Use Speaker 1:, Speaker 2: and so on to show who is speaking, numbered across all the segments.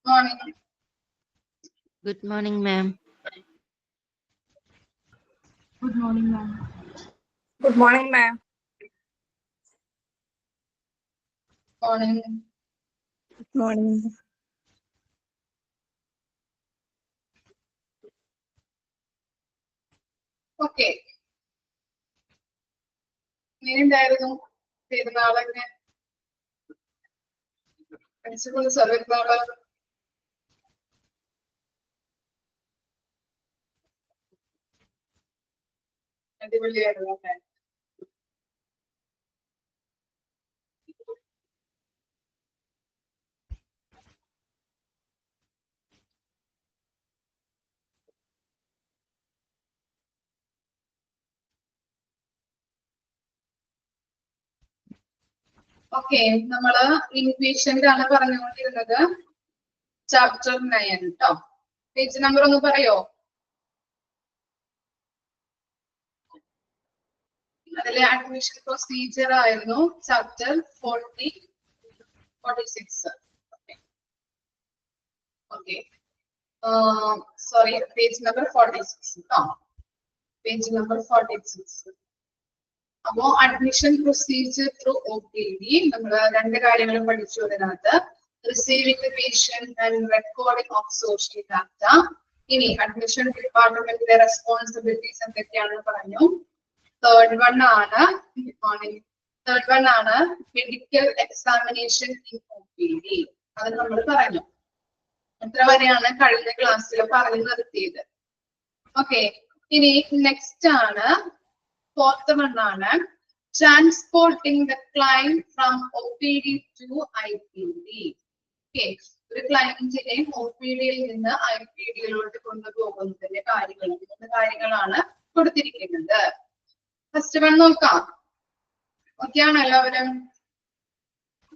Speaker 1: Morning.
Speaker 2: Good morning, ma'am.
Speaker 3: Good morning, ma'am.
Speaker 4: Good morning, ma'am.
Speaker 1: Morning.
Speaker 4: Good morning.
Speaker 1: Okay. എങ്ങനെയുണ്ടായിരുന്നു പെരുന്നാളൊക്കെ? Principal service അടിപൊളിയായിരുന്നു അല്ലേ? Okay, നമ്മള് ഇൻഫ്ലേഷൻ്റെ ആണ് പറഞ്ഞുകൊണ്ടിരുന്നത്. ചാപ്റ്റർ 9 കേട്ടോ. പേജ് നമ്പർ ഒന്ന് പറയോ? അതിലെ അഡ്മിഷൻ പ്രൊസീജിയർ ആയിരുന്നു chapter 46. Okay, sorry, page number 46 കേട്ടോ. Page number 46. അപ്പോ അഡ്മിഷൻ പ്രൊസീജിയർ ത്രൂ OPD നമ്മൾ രണ്ട് കാര്യങ്ങളും പഠിച്ചു. അതിനകത്ത് receiving the patient and recording of social data. ഇനി അഡ്മിഷൻ ഡിപ്പാർട്ട്മെന്റിന്റെ റെസ്പോൺസിബിലിറ്റീസ് എന്തൊക്കെയാണെന്ന് പറഞ്ഞു. തേർഡ് വൺ ആണ് മെഡിക്കൽ എക്സാമിനേഷൻ ഇൻ OPD. അത് നമ്മൾ പറഞ്ഞു. എത്ര വരെയാണ് കഴിഞ്ഞ ക്ലാസ്സിൽ പറഞ്ഞു നിർത്തിയത്. ഓക്കെ, ഇനി നെക്സ്റ്റ് ആണ് ഫോർത്ത് വൺ ആണ് transporting the client from OPD to IPD. Okay, ഒരു ക്ലയന്റിനെ OPD-യിൽ നിന്ന് IPD-യിലോട്ട് കൊണ്ടുപോകുന്നതിന്റെ കാര്യങ്ങളാണ് കൊടുത്തിരിക്കുന്നത്. ഫസ്റ്റ് വൺ നോക്കാം. ഓക്കെ ആണോ എല്ലാവരും?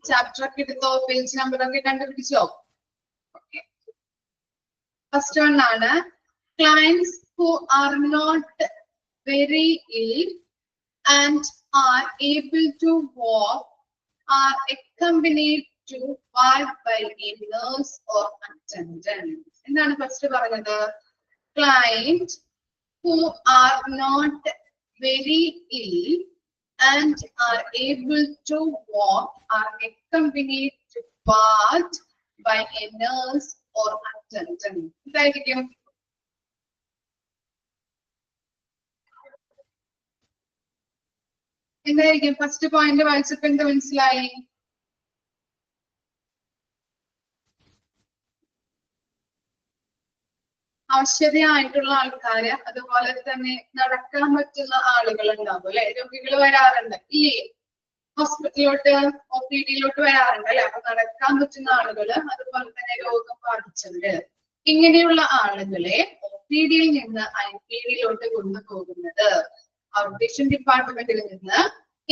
Speaker 1: ചാപ്റ്റർ ഒക്കെ എടുത്തോ? പേജ് നമ്പർ ഒക്കെ കണ്ടുപിടിച്ചോ? ഓക്കെ, ഫസ്റ്റ് വൺ ആണ് clients who are not very ill and are able to walk are accompanied to work by a nurse or attendant. എന്താണ് ഫസ്റ്റ് പറഞ്ഞത്? Client who are not very ill and are able to walk are accompanied to work by a nurse or attendant. എന്തായിരിക്കും? എന്തായിരിക്കും first point വായിച്ചപ്പോ എന്ത് മനസ്സിലായി? ആവശ്യതയായിട്ടുള്ള ആൾക്കാര്, അതുപോലെ തന്നെ നടക്കാൻ പറ്റുന്ന ആളുകൾ ഉണ്ടാവും അല്ലെ? രോഗികൾ വരാറുണ്ട് ഇല്ലേ? ഹോസ്പിറ്റലിലോട്ട് OPD-യിലോട്ട് വരാറുണ്ട് അല്ലെ? അപ്പൊ നടക്കാൻ പറ്റുന്ന ആളുകള്, അതുപോലെ തന്നെ രോഗം ബാധിച്ചവര്, ഇങ്ങനെയുള്ള ആളുകളെ OPD-യിൽ നിന്ന് IPD-യിലോട്ട് കൊണ്ടുപോകുന്നത് ഔട്ട്പേഷ്യന്റ് ഡിപ്പാർട്ട്മെന്റിൽ നിന്ന്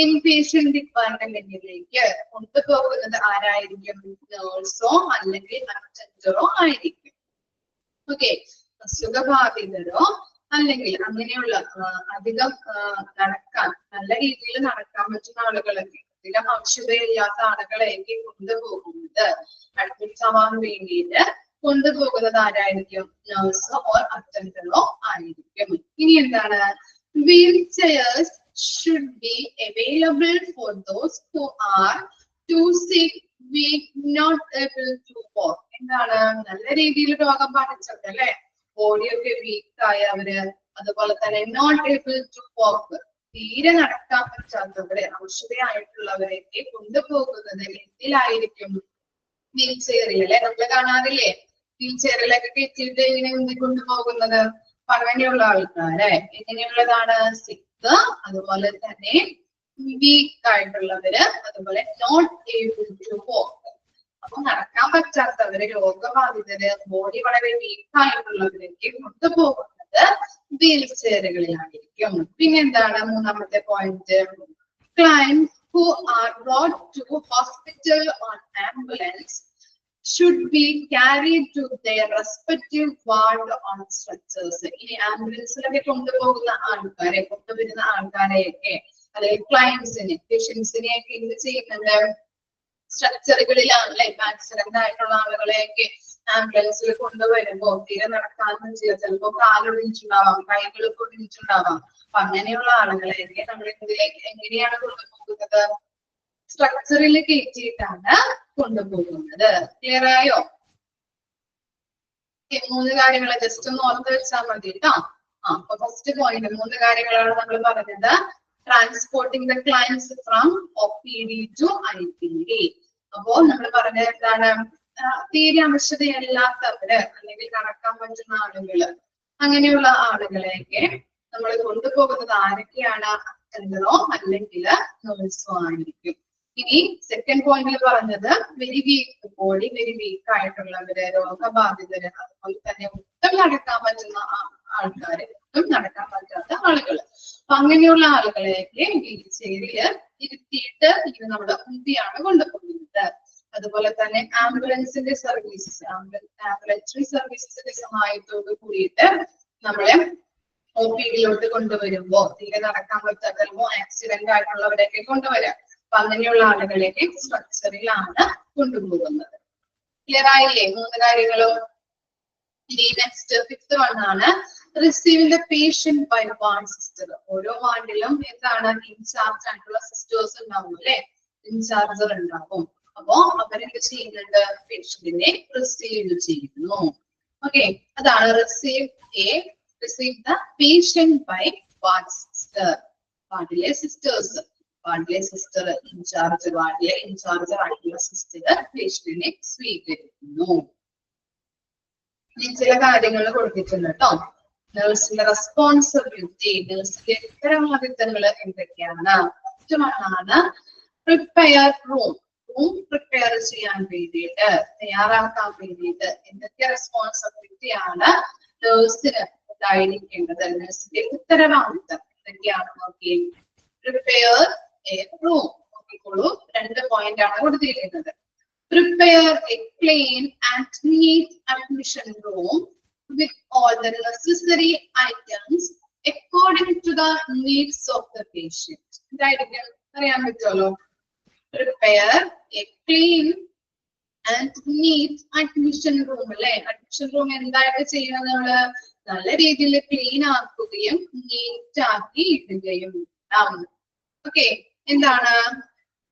Speaker 1: ഇൻപേഷ്യന്റ് ഡിപ്പാർട്ട്മെന്റിലേക്ക് കൊണ്ടുപോകുന്നത് ആരായിരിക്കും? നേഴ്സോ അല്ലെങ്കിൽ അറ്റൻഡറോ ആയിരിക്കും. ഓക്കെ, അസുഖബാധിതരോ അല്ലെങ്കിൽ അങ്ങനെയുള്ള അധികം നടക്കാൻ, നല്ല രീതിയിൽ നടക്കാൻ പറ്റുന്ന ആളുകളൊക്കെ, അധികം ആവശ്യതയില്ലാത്ത ആളുകളെയൊക്കെ കൊണ്ടുപോകുന്നത്, അഡ്മിറ്റ് ആവാൻ വേണ്ടിയിട്ട് കൊണ്ടുപോകുന്നത് ആരായിരിക്കും? നേഴ്സോ ഓർ അറ്റൻഡറോ ആയിരിക്കും. ഇനി എന്താണ്? wheelchairs should be available for those who are too sick, weak, not able to walk. എന്താണ്? നല്ല രീതിയിൽ രോഗം ബാധിച്ചവര് അല്ലെ? ബോഡിയൊക്കെ വീക്ക് ആയവര്, അതുപോലെ തന്നെ നോട്ട് ഏബിൾ ടു വാക്ക്, തീരെ നടക്കാൻ പറ്റാത്തവരെ, ഔഷധയായിട്ടുള്ളവരെയൊക്കെ കൊണ്ടുപോകുന്നത് എന്തിലായിരിക്കും? വീൽ ചെയറിൽ അല്ലെ? നമ്മൾ കാണാറില്ലേ? വീൽ ചെയറിലൊക്കെ കയറ്റിയിട്ട് ഇങ്ങനെ കൊണ്ടുപോകുന്നത്. അപ്പൊ അങ്ങനെയുള്ള ആൾക്കാരെ, എങ്ങനെയുള്ളതാണ്? സിക്ക്, അതുപോലെ തന്നെ വീക്ക് ആയിട്ടുള്ളവര്, അതുപോലെ നോട്ട് ഏബിൾ ടു വാക്ക്. അപ്പൊ നടക്കാൻ പറ്റാത്തവര്, രോഗബാധിതര്, ബോഡി വളരെ വീക്ക് ആയിട്ടുള്ളവരൊക്കെ കൊണ്ടുപോകുന്നത് വീൽ ചെയറുകളിലായിരിക്കും. പിന്നെന്താണ് മൂന്നാമത്തെ point? clients who are brought to hospital on ambulance should be carried to their respective ward on stretchers. ഇനി ആംബുലൻസിലൊക്കെ കൊണ്ടുപോകുന്ന ആൾക്കാരെയൊക്കെ അല്ലെങ്കിൽ ക്ലയൻസിനെ പേഷ്യൻസിനെ ഒക്കെ എന്ത് ചെയ്യുന്നുണ്ട്, സ്ട്രക്ചറുകളിലാണല്ലേ ആക്സിഡന്റ് ആയിട്ടുള്ള ആളുകളെയൊക്കെ ആംബുലൻസിൽ കൊണ്ടുവരുമ്പോ തീരെ നടക്കാനും ചെയ്യാം, ചിലപ്പോ കാലൊടിഞ്ഞിട്ടുണ്ടാവാം, കൈകളൊക്കെ ഒടിഞ്ഞിട്ടുണ്ടാവാം. അപ്പൊ അങ്ങനെയുള്ള ആളുകളെയൊക്കെ നമ്മൾ ഇതിലേക്ക് എങ്ങനെയാണ് കൊണ്ടുപോകുന്നത്, സ്ട്രക്ചറിൽ കയറ്റിയിട്ടാണ് കൊണ്ടുപോകുന്നത്. ക്ലിയർ ആയോ? മൂന്ന് കാര്യങ്ങൾ ജസ്റ്റ് ഒന്ന് ഓർത്ത് വെച്ചാൽ മതി കേട്ടോ. അപ്പൊ ഫസ്റ്റ് പോയിന്റ് 3 കാര്യങ്ങളാണ് നമ്മൾ പറഞ്ഞത്. Transporting the clients from OPD to IPD. അപ്പോ നമ്മൾ പറഞ്ഞത് എന്താണ്, തീരെ ആവശ്യതയില്ലാത്തവര് അല്ലെങ്കിൽ നടക്കാൻ പറ്റുന്ന ആളുകള്, അങ്ങനെയുള്ള ആളുകളെയൊക്കെ നമ്മൾ കൊണ്ടുപോകുന്നത് ആരൊക്കെയാണ്, അറ്റൻഡറോ അല്ലെങ്കിൽ നേഴ്സോ ആയിരിക്കും. ഇനി സെക്കൻഡ് പോയിന്റിൽ പറഞ്ഞത് very weak body, very weak ആയിട്ടുള്ളവര്, രോഗബാധിതര്, അതുപോലെ തന്നെ ഒട്ടും നടക്കാൻ പറ്റുന്ന ആൾക്കാര്, ഒട്ടും നടക്കാൻ പറ്റാത്ത ആളുകൾ. അപ്പൊ അങ്ങനെയുള്ള ആളുകളെയൊക്കെ വീൽ ചെയറില് ഇരുത്തിയിട്ട് ഇത് നമ്മുടെ മുന്തിയാണ് കൊണ്ടുപോകുന്നത്. അതുപോലെ തന്നെ ആംബുലൻസിന്റെ സർവീസസ്, ആംബുലൻസറി സർവീസസിന്റെ സഹായത്തോട് കൂടിയിട്ട് നമ്മളെ OPD കൊണ്ടുവരുമ്പോ തീരെ നടക്കാൻ പറ്റാത്തോ ആക്സിഡന്റ് ആയിട്ടുള്ളവരെയൊക്കെ കൊണ്ടുവരാം. അപ്പൊ അങ്ങനെയുള്ള ആളുകളെയൊക്കെ സ്ട്രക്ചറിലാണ് കൊണ്ടുപോകുന്നത്. ക്ലിയർ ആയില്ലേ 3 കാര്യങ്ങളും? ഇനി നെക്സ്റ്റ് 5th വൺ ആണ് receiving the patient by ward sister. ഓരോ വാർഡിലും എന്താണ് ഇൻചാർജ് ആയിട്ടുള്ള സിസ്റ്റേഴ്സ് ഉണ്ടാവും അല്ലെ, ഇൻചാർജർ ഉണ്ടാവും. അപ്പോ അവരെന്ത് ചെയ്യുന്നുണ്ട്, പേഷ്യന്റിനെ റിസീവ് ചെയ്യുന്നു. ഓക്കെ, അതാണ് receive the patient by ward sister. വാർഡിലെ സിസ്റ്റർ ഇൻചാർജർ ആയിട്ടുള്ള സിസ്റ്റർ പേഷ്യന്റിനെ സ്വീകരിക്കുന്നു. ചില കാര്യങ്ങൾ കൊടുത്തിട്ടുണ്ട് കേട്ടോ. നഴ്സിന്റെ റെസ്പോൺസിബിലിറ്റി, നഴ്സിന്റെ ഉത്തരവാദിത്തങ്ങൾ എന്തൊക്കെയാണ്? മറ്റൊന്നാണ് പ്രിപ്പയർ റൂം പ്രിപ്പയർ ചെയ്യാൻ വേണ്ടിയിട്ട്, തയ്യാറാക്കാൻ വേണ്ടിയിട്ട് എന്തൊക്കെ റെസ്പോൺസിബിലിറ്റി ആണ് നഴ്സിന് ഉണ്ടായിരിക്കേണ്ടത്, നഴ്സിന്റെ ഉത്തരവാദിത്തം എന്തൊക്കെയാണ് നോക്കി. പ്രിപ്പയർ എ റൂം നോക്കിക്കോളൂ, 2 പോയിന്റ് ആണ് കൊടുത്തിരിക്കുന്നത്. Prepare a clean and neat admission room with all the necessary items according to the needs of the patient. ഇതായിരിക്കും അറിയാൻ പറ്റുമല്ലോ. Prepare a clean and neat admission room അല്ലെ. അഡ്മിഷൻ റൂം എന്തായിട്ട് ചെയ്യുന്നത്, നമ്മള് നല്ല രീതിയിൽ ക്ലീൻ ആക്കുകയും നീറ്റ് ആക്കി ഇടുകയും വേണം. ഓക്കെ, എന്താണ്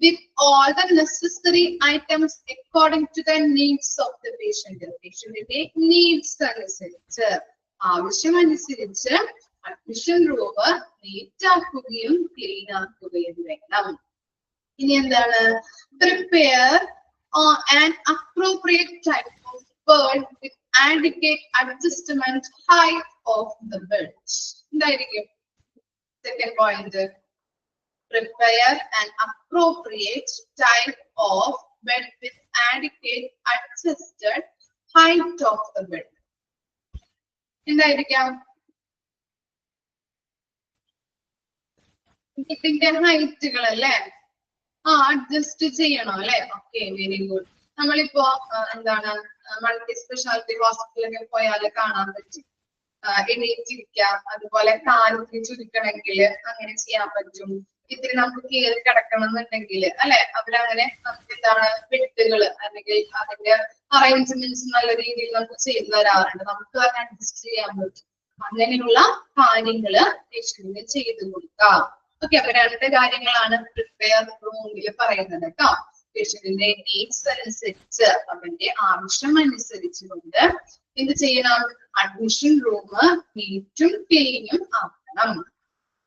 Speaker 1: with all the necessary items according to the needs of the patient. പേഷ്യന്റിന്റെ നീഡ്സ് അനുസരിച്ച്, ആവശ്യമനുസരിച്ച് അഡ്മിഷൻ റൂം നീറ്റ് ആക്കുകയും ക്ലീൻ ആക്കുകയും വേണം. ഇനി എന്താണ്, prepare an appropriate type of bed with adequate adjustment height of the bed. എന്തായിരിക്കും second point? Prepare an appropriate type of bed with adequate adjusted height of the bed. എന്തായിരിക്കാം? ഇതിന്റെ ഹൈറ്റുകൾ അല്ലേ, adjust ചെയ്യണം അല്ലെ. Okay, very good. നമ്മളിപ്പോ എന്താണ് multi speciality ഹോസ്പിറ്റലിൽ പോയാൽ കാണാൻ പറ്റും, എണീറ്റിരിക്കാം, അതുപോലെ കാലത്ത് ചുരുക്കണമെങ്കിൽ അങ്ങനെ ചെയ്യാൻ പറ്റും. ഇത്തിരി നമുക്ക് കയറി കിടക്കണം എന്നുണ്ടെങ്കിൽ അല്ലെ, അവരങ്ങനെ നമുക്ക് എന്താണ് ബെഡുകൾ അല്ലെങ്കിൽ അതിന്റെ അറേഞ്ച്മെന്റ്സ് നല്ല രീതിയിൽ നമുക്ക് ചെയ്തു തരാറുണ്ട്. നമുക്ക് അതിനെ അഡ്ജസ്റ്റ് ചെയ്യാൻ പറ്റും. അങ്ങനെയുള്ള കാര്യങ്ങള് പേഷ്യന്റിന് ചെയ്തു കൊടുക്കാം. ഓക്കെ, അപ്പൊ 2 കാര്യങ്ങളാണ് പ്രിപ്പയർ റൂമിൽ പറയുന്നത് കേട്ടോ. പേഷ്യന്റിന്റെ നീഡ്സ് അനുസരിച്ച്, അവന്റെ ആവശ്യം അനുസരിച്ച് കൊണ്ട് എന്ത് ചെയ്യണം, അഡ്മിഷൻ റൂം നീറ്റും ക്ലീനും ആക്കണം.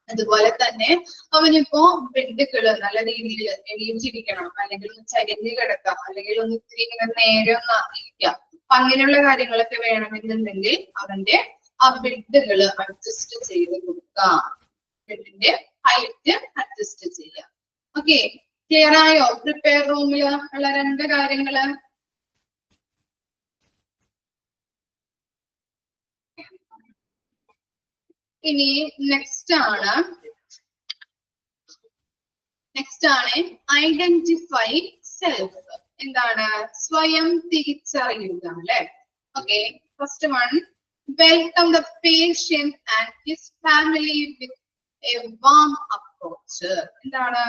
Speaker 1: അതുപോലെ തന്നെ അവനിപ്പോ ബെഡുകള് നല്ല രീതിയിൽ എണീറ്റിരിക്കണം, അല്ലെങ്കിൽ ഒന്ന് ചരിഞ്ഞ് കിടക്കാം, അല്ലെങ്കിൽ ഒന്ന് ഇത്തിരി ഇങ്ങനെ നേരെ ഒന്ന് ഇരിക്കാം. അപ്പൊ അങ്ങനെയുള്ള കാര്യങ്ങളൊക്കെ വേണമെന്നുണ്ടെങ്കിൽ അവന്റെ ആ ബെഡുകള് അഡ്ജസ്റ്റ് ചെയ്ത് കൊടുക്കാം, ബെഡിന്റെ ഹൈറ്റ് അഡ്ജസ്റ്റ് ചെയ്യാം. ഓക്കെ, ക്ലിയർ ആയോ പ്രിപ്പയർ റൂമില് ഉള്ള 2 കാര്യങ്ങള്? ഇനി നെക്സ്റ്റ് ആണ് ഐഡന്റിഫൈ സെൽഫ്. എന്താണ്? സ്വയം തിരിച്ചറിയുക അല്ലെ. Okay, first one, welcome the patient and his family with a warm approach. Approach. എന്താണ്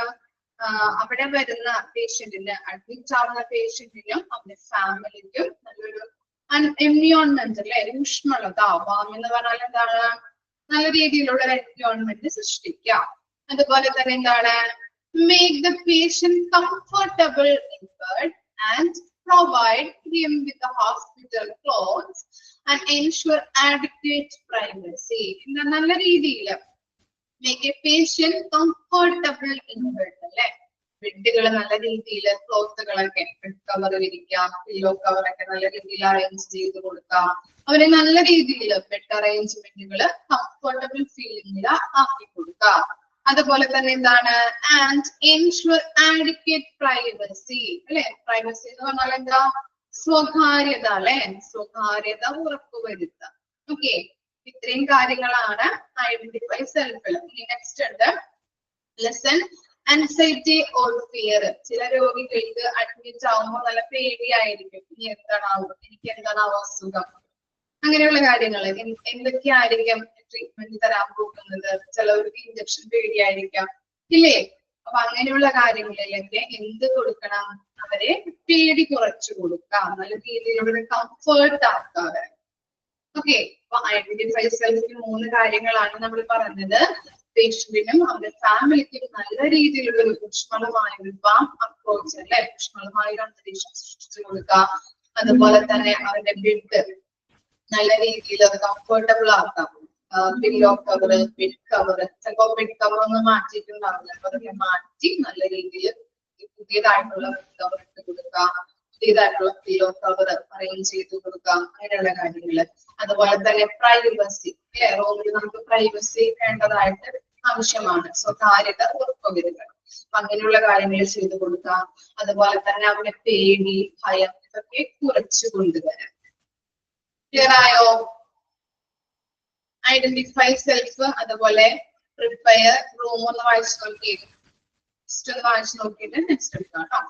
Speaker 1: അവിടെ വരുന്ന പേഷ്യന്റിന്, അഡ്മിറ്റ് ആവുന്ന പേഷ്യന്റിനും അവന്റെ ഫാമിലിക്കും നല്ലൊരു എൻവിയോൺമെന്റ് അല്ലെ, ഊഷ്മളത. വാം എന്ന് പറഞ്ഞാൽ എന്താണ്, നല്ല രീതിയിലുള്ള ഒരു എൻവിയോൺമെന്റ് സൃഷ്ടിക്കാം. അതുപോലെ തന്നെ എന്താണ്, make the patient comfortable in bed and provide him with the hospital clothes and ensure adequate privacy. നല്ല രീതിയിൽ make a patient comfortable in bed അല്ലെ, ബെഡുകൾ നല്ല രീതിയിൽ ക്ലോത്തുകളൊക്കെ, ബെഡ് കവർ വിരിക്കാം, പില്ലോ കവറൊക്കെ നല്ല രീതിയിൽ അറേഞ്ച് ചെയ്ത് കൊടുക്കാം. അവരെ നല്ല രീതിയിൽ ബെഡ് അറേഞ്ച്മെന്റുകൾ കംഫർട്ടബിൾ ഫീലിംഗിൽ ആക്കി കൊടുക്കാം. അതുപോലെ തന്നെ എന്താണ്, ആൻഡ് എൻഷുർ ആഡിക്വേറ്റ് പ്രൈവസി അല്ലെ. പ്രൈവസി എന്ന് പറഞ്ഞാൽ എന്താ, സ്വകാര്യത അല്ലെ, സ്വകാര്യത ഉറപ്പുവരുത്തുക. ഓക്കെ, ഇത്രയും കാര്യങ്ങളാണ് ഐഡന്റിഫൈ സെൽഫിൽ. നെക്സ്റ്റ് ഉണ്ട് ലെസൺ ആൻസൈറ്റി ഓർ ഫിയർ. ചില രോഗികൾക്ക് അഡ്മിറ്റ് ആവുമ്പോൾ നല്ല പേടിയായിരിക്കും, ഇനി എന്താണാവും, എനിക്ക് എന്താണാവോ അസുഖം, അങ്ങനെയുള്ള കാര്യങ്ങൾ. എന്തൊക്കെയായിരിക്കും ട്രീറ്റ്മെന്റ് തരാൻ പോകുന്നത്, ചിലവർക്ക് ഇഞ്ചക്ഷൻ പേടിയായിരിക്കാം ഇല്ലേ. അപ്പൊ അങ്ങനെയുള്ള കാര്യങ്ങളിലൊക്കെ എന്ത് കൊടുക്കണം, അവരെ പേടി കുറച്ചു കൊടുക്കാം, നല്ല രീതിയിലുള്ള കംഫേർട്ട് ആക്കാതെ. ഓക്കെ, അപ്പൊ ഐഡന്റിഫൈ സെൽഫിന് 3 കാര്യങ്ങളാണ് നമ്മൾ പറഞ്ഞത്. പേഷ്യന്റിനും അവരുടെ ഫാമിലിക്കും നല്ല രീതിയിലുള്ള ഒരു ഊഷ്മളമായ ഒരു വാം അപ്രോച്ച് അല്ലെ, ഊഷ്മളമായ ഒരു അന്തരീക്ഷം സൃഷ്ടിച്ചു കൊടുക്കാം. അതുപോലെ തന്നെ അവരുടെ ബെഡ് നല്ല രീതിയിൽ കംഫർട്ടബിൾ ആക്കാം. പില്ലോ കവർ, ബെഡ് കവർ, ചിലപ്പോ ബെഡ് കവർ ഒന്നും മാറ്റിയിട്ടുണ്ടാവില്ല, അപ്പൊ അതൊക്കെ മാറ്റി നല്ല രീതിയിൽ പുതിയതായിട്ടുള്ള ബെഡ് കവർ ഇട്ട് കൊടുക്കാം, പുതിയതായിട്ടുള്ള പില്ലോ കവർ അറേഞ്ച് ചെയ്ത് കൊടുക്കാം, അങ്ങനെയുള്ള കാര്യങ്ങള്. അതുപോലെ തന്നെ പ്രൈവസി അല്ലെ, റൂമിൽ നമുക്ക് പ്രൈവസി വേണ്ടതായിട്ട് ആവശ്യമാണ്, സ്വകാര്യത ഉറപ്പുവരുത്തണം. അപ്പൊ അങ്ങനെയുള്ള കാര്യങ്ങൾ ചെയ്തു കൊടുക്കാം. അതുപോലെ തന്നെ അവരുടെ പേടി, ഭയം ഇതൊക്കെ കുറച്ചു കൊണ്ടുവരാം. ക്ലിയർ ആയോ? ഐഡന്റിഫൈ സെൽഫ്, അതുപോലെ പ്രിപ്പയർ. റൂം ഒന്ന് വായിച്ചു നോക്കി, നെക്സ്റ്റ് ഒന്ന് വായിച്ചു നോക്കിയിട്ട് നെക്സ്റ്റ് എടുക്കാം കേട്ടോ.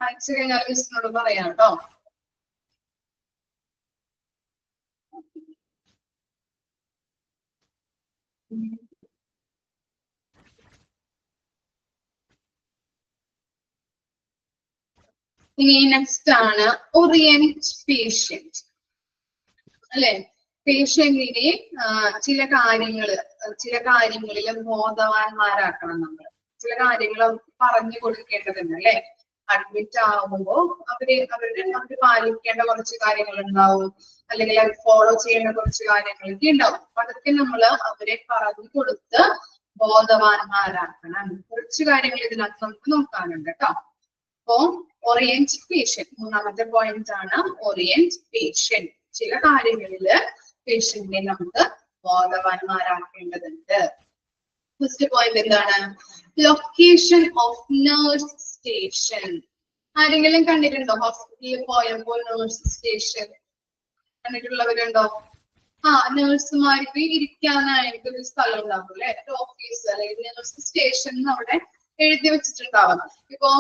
Speaker 1: വായിച്ചു കഴിഞ്ഞാൽ മിസ്സിനോട് പറയാം കേട്ടോ. ഇനി നെക്സ്റ്റ് ആണ് ഓറിയന്റ് പേഷ്യന്റ് അല്ലെ. പേഷ്യന്റിനെ ചില കാര്യങ്ങളിൽ ബോധവാന്മാരാക്കണം നമ്മൾ. ചില കാര്യങ്ങൾ പറഞ്ഞു കൊടുക്കേണ്ടതുണ്ട് അല്ലെ. അഡ്മിറ്റ് ആവുമ്പോ അവര് പാലിക്കേണ്ട കുറച്ച് കാര്യങ്ങൾ ഉണ്ടാവും, അല്ലെങ്കിൽ ഫോളോ ചെയ്യേണ്ട കുറച്ച് കാര്യങ്ങളൊക്കെ ഉണ്ടാവും. അപ്പൊ അതൊക്കെ നമ്മൾ അവരെ പറഞ്ഞു കൊടുത്ത് ബോധവാന്മാരാക്കണം. കുറച്ച് കാര്യങ്ങൾ ഇതിനകത്ത് നമുക്ക് നോക്കാനുണ്ട് കേട്ടോ. അപ്പോ ഓറിയന്റ് പേഷ്യന്റ് 3ാമത്തെ പോയിന്റ് ആണ് ഓറിയന്റ് പേഷ്യന്റ്. ചില കാര്യങ്ങളില് പേഷ്യന്റിനെ നമുക്ക് ബോധവാന്മാരാക്കേണ്ടതുണ്ട്. ഫസ്റ്റ് പോയിന്റ് എന്താണ്, ലൊക്കേഷൻ ഓഫ് നഴ്സ് സ്റ്റേഷൻ. ആരെങ്കിലും കണ്ടിട്ടുണ്ടോ ഹോസ്പിറ്റലിൽ പോയപ്പോൾ നഴ്സ് സ്റ്റേഷൻ കണ്ടിട്ടുള്ളവരുണ്ടോ? നഴ്സുമാർക്ക് ഇരിക്കാനായിട്ട് ഒരു സ്ഥലം ഉണ്ടാവും അല്ലെ, ഓഫീസ് അല്ലെങ്കിൽ നഴ്സ് സ്റ്റേഷൻ അവിടെ എഴുതി വെച്ചിട്ടുണ്ടാവും. ഇപ്പൊ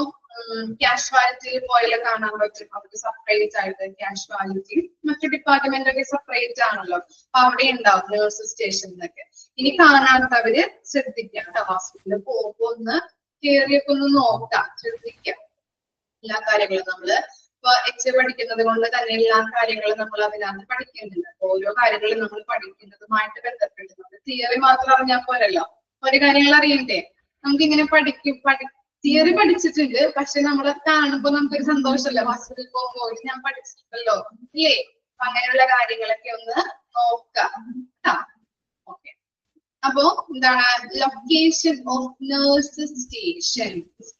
Speaker 1: കാഷ്വാലിറ്റിയിൽ പോയാൽ കാണാൻ പറ്റും, അവർക്ക് സെപ്പറേറ്റ് ആയിട്ട് കാഷ്വാലിറ്റി മറ്റു ഡിപ്പാർട്ട്മെന്റ് ഒക്കെ സെപ്പറേറ്റ് ആണല്ലോ, അപ്പൊ അവിടെ ഉണ്ടാവും നഴ്സ് സ്റ്റേഷൻ എന്നൊക്കെ. ഇനി കാണാത്തവര് ശ്രദ്ധിക്കാം, ഹോസ്പിറ്റലിൽ പോകുമ്പോ ഒന്ന് കേറിയൊക്കെ ഒന്ന് നോക്കാം, ശ്രദ്ധിക്കാം. എല്ലാ കാര്യങ്ങളും നമ്മള് ഇപ്പൊ എച്ച് പഠിക്കുന്നത് കൊണ്ട് തന്നെ എല്ലാ കാര്യങ്ങളും നമ്മൾ അതിനകത്ത് പഠിക്കുന്നില്ല. ഓരോ കാര്യങ്ങളും നമ്മൾ പഠിക്കുന്നതുമായിട്ട് ബന്ധപ്പെട്ട് നമ്മൾ തിയറി മാത്രം അറിഞ്ഞാൽ പോരല്ലോ, ഒരു കാര്യങ്ങൾ അറിയണ്ടേ. നമുക്കിങ്ങനെ തിയറി പഠിച്ചിട്ടുണ്ട്, പക്ഷെ നമ്മളെ കാണുമ്പോ നമുക്കൊരു സന്തോഷമല്ലോ, ഹോസ്പിറ്റലിൽ പോകുമ്പോൾ ഞാൻ പഠിച്ചിട്ടുണ്ടല്ലോ ഇല്ലേ. അപ്പൊ അങ്ങനെയുള്ള കാര്യങ്ങളൊക്കെ ഒന്ന് നോക്കാം. ഓക്കെ, അപ്പോ എന്താണ് location of nurse station.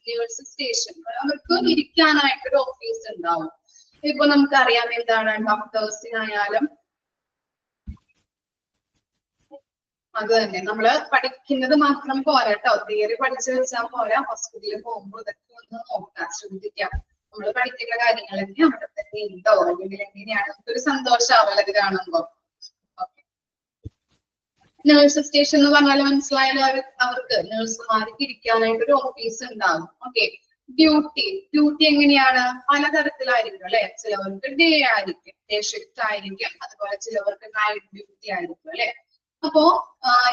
Speaker 1: Nurse station അവർക്ക് ഇരിക്കാനായിട്ടൊരു ഓഫീസ് ഉണ്ടാവും. ഇപ്പൊ നമുക്കറിയാം എന്താണ് ഡോക്ടേഴ്സിനായാലും അത് തന്നെ നമ്മള് പഠിക്കുന്നത് മാത്രം പോരാ കേട്ടോ. തിയറി പഠിച്ചു വെച്ചാൽ പോരാ. ഹോസ്പിറ്റലിൽ പോകുമ്പോൾ ഇതൊക്കെ ഒന്ന് നോക്കാം, ശ്രദ്ധിക്കാം. നമ്മൾ പഠിക്കുന്ന കാര്യങ്ങളൊക്കെ അവിടെ തന്നെ ഉണ്ടോ, അല്ലെങ്കിൽ എങ്ങനെയാണ് നമുക്കൊരു സന്തോഷമാവല്ലോ ഇത് കാണുമ്പോ. നേഴ്സ് സ്റ്റേഷൻ എന്ന് പറഞ്ഞാൽ മനസ്സിലായാലും അവർക്ക് നേഴ്സുമാർക്ക് ഇരിക്കാനായിട്ട് ഒരു ഓഫീസ് ഉണ്ടാകും. ഓക്കെ. ഡ്യൂട്ടി എങ്ങനെയാണ്? പലതരത്തിലായിരിക്കും അല്ലെ. ചിലവർക്ക് ഡേ ആയിരിക്കും, ഡേ ഷിഫ്റ്റ് ആയിരിക്കും. അതുപോലെ ചിലവർക്ക് നൈറ്റ് ഡ്യൂട്ടി ആയിരിക്കും അല്ലെ. അപ്പോ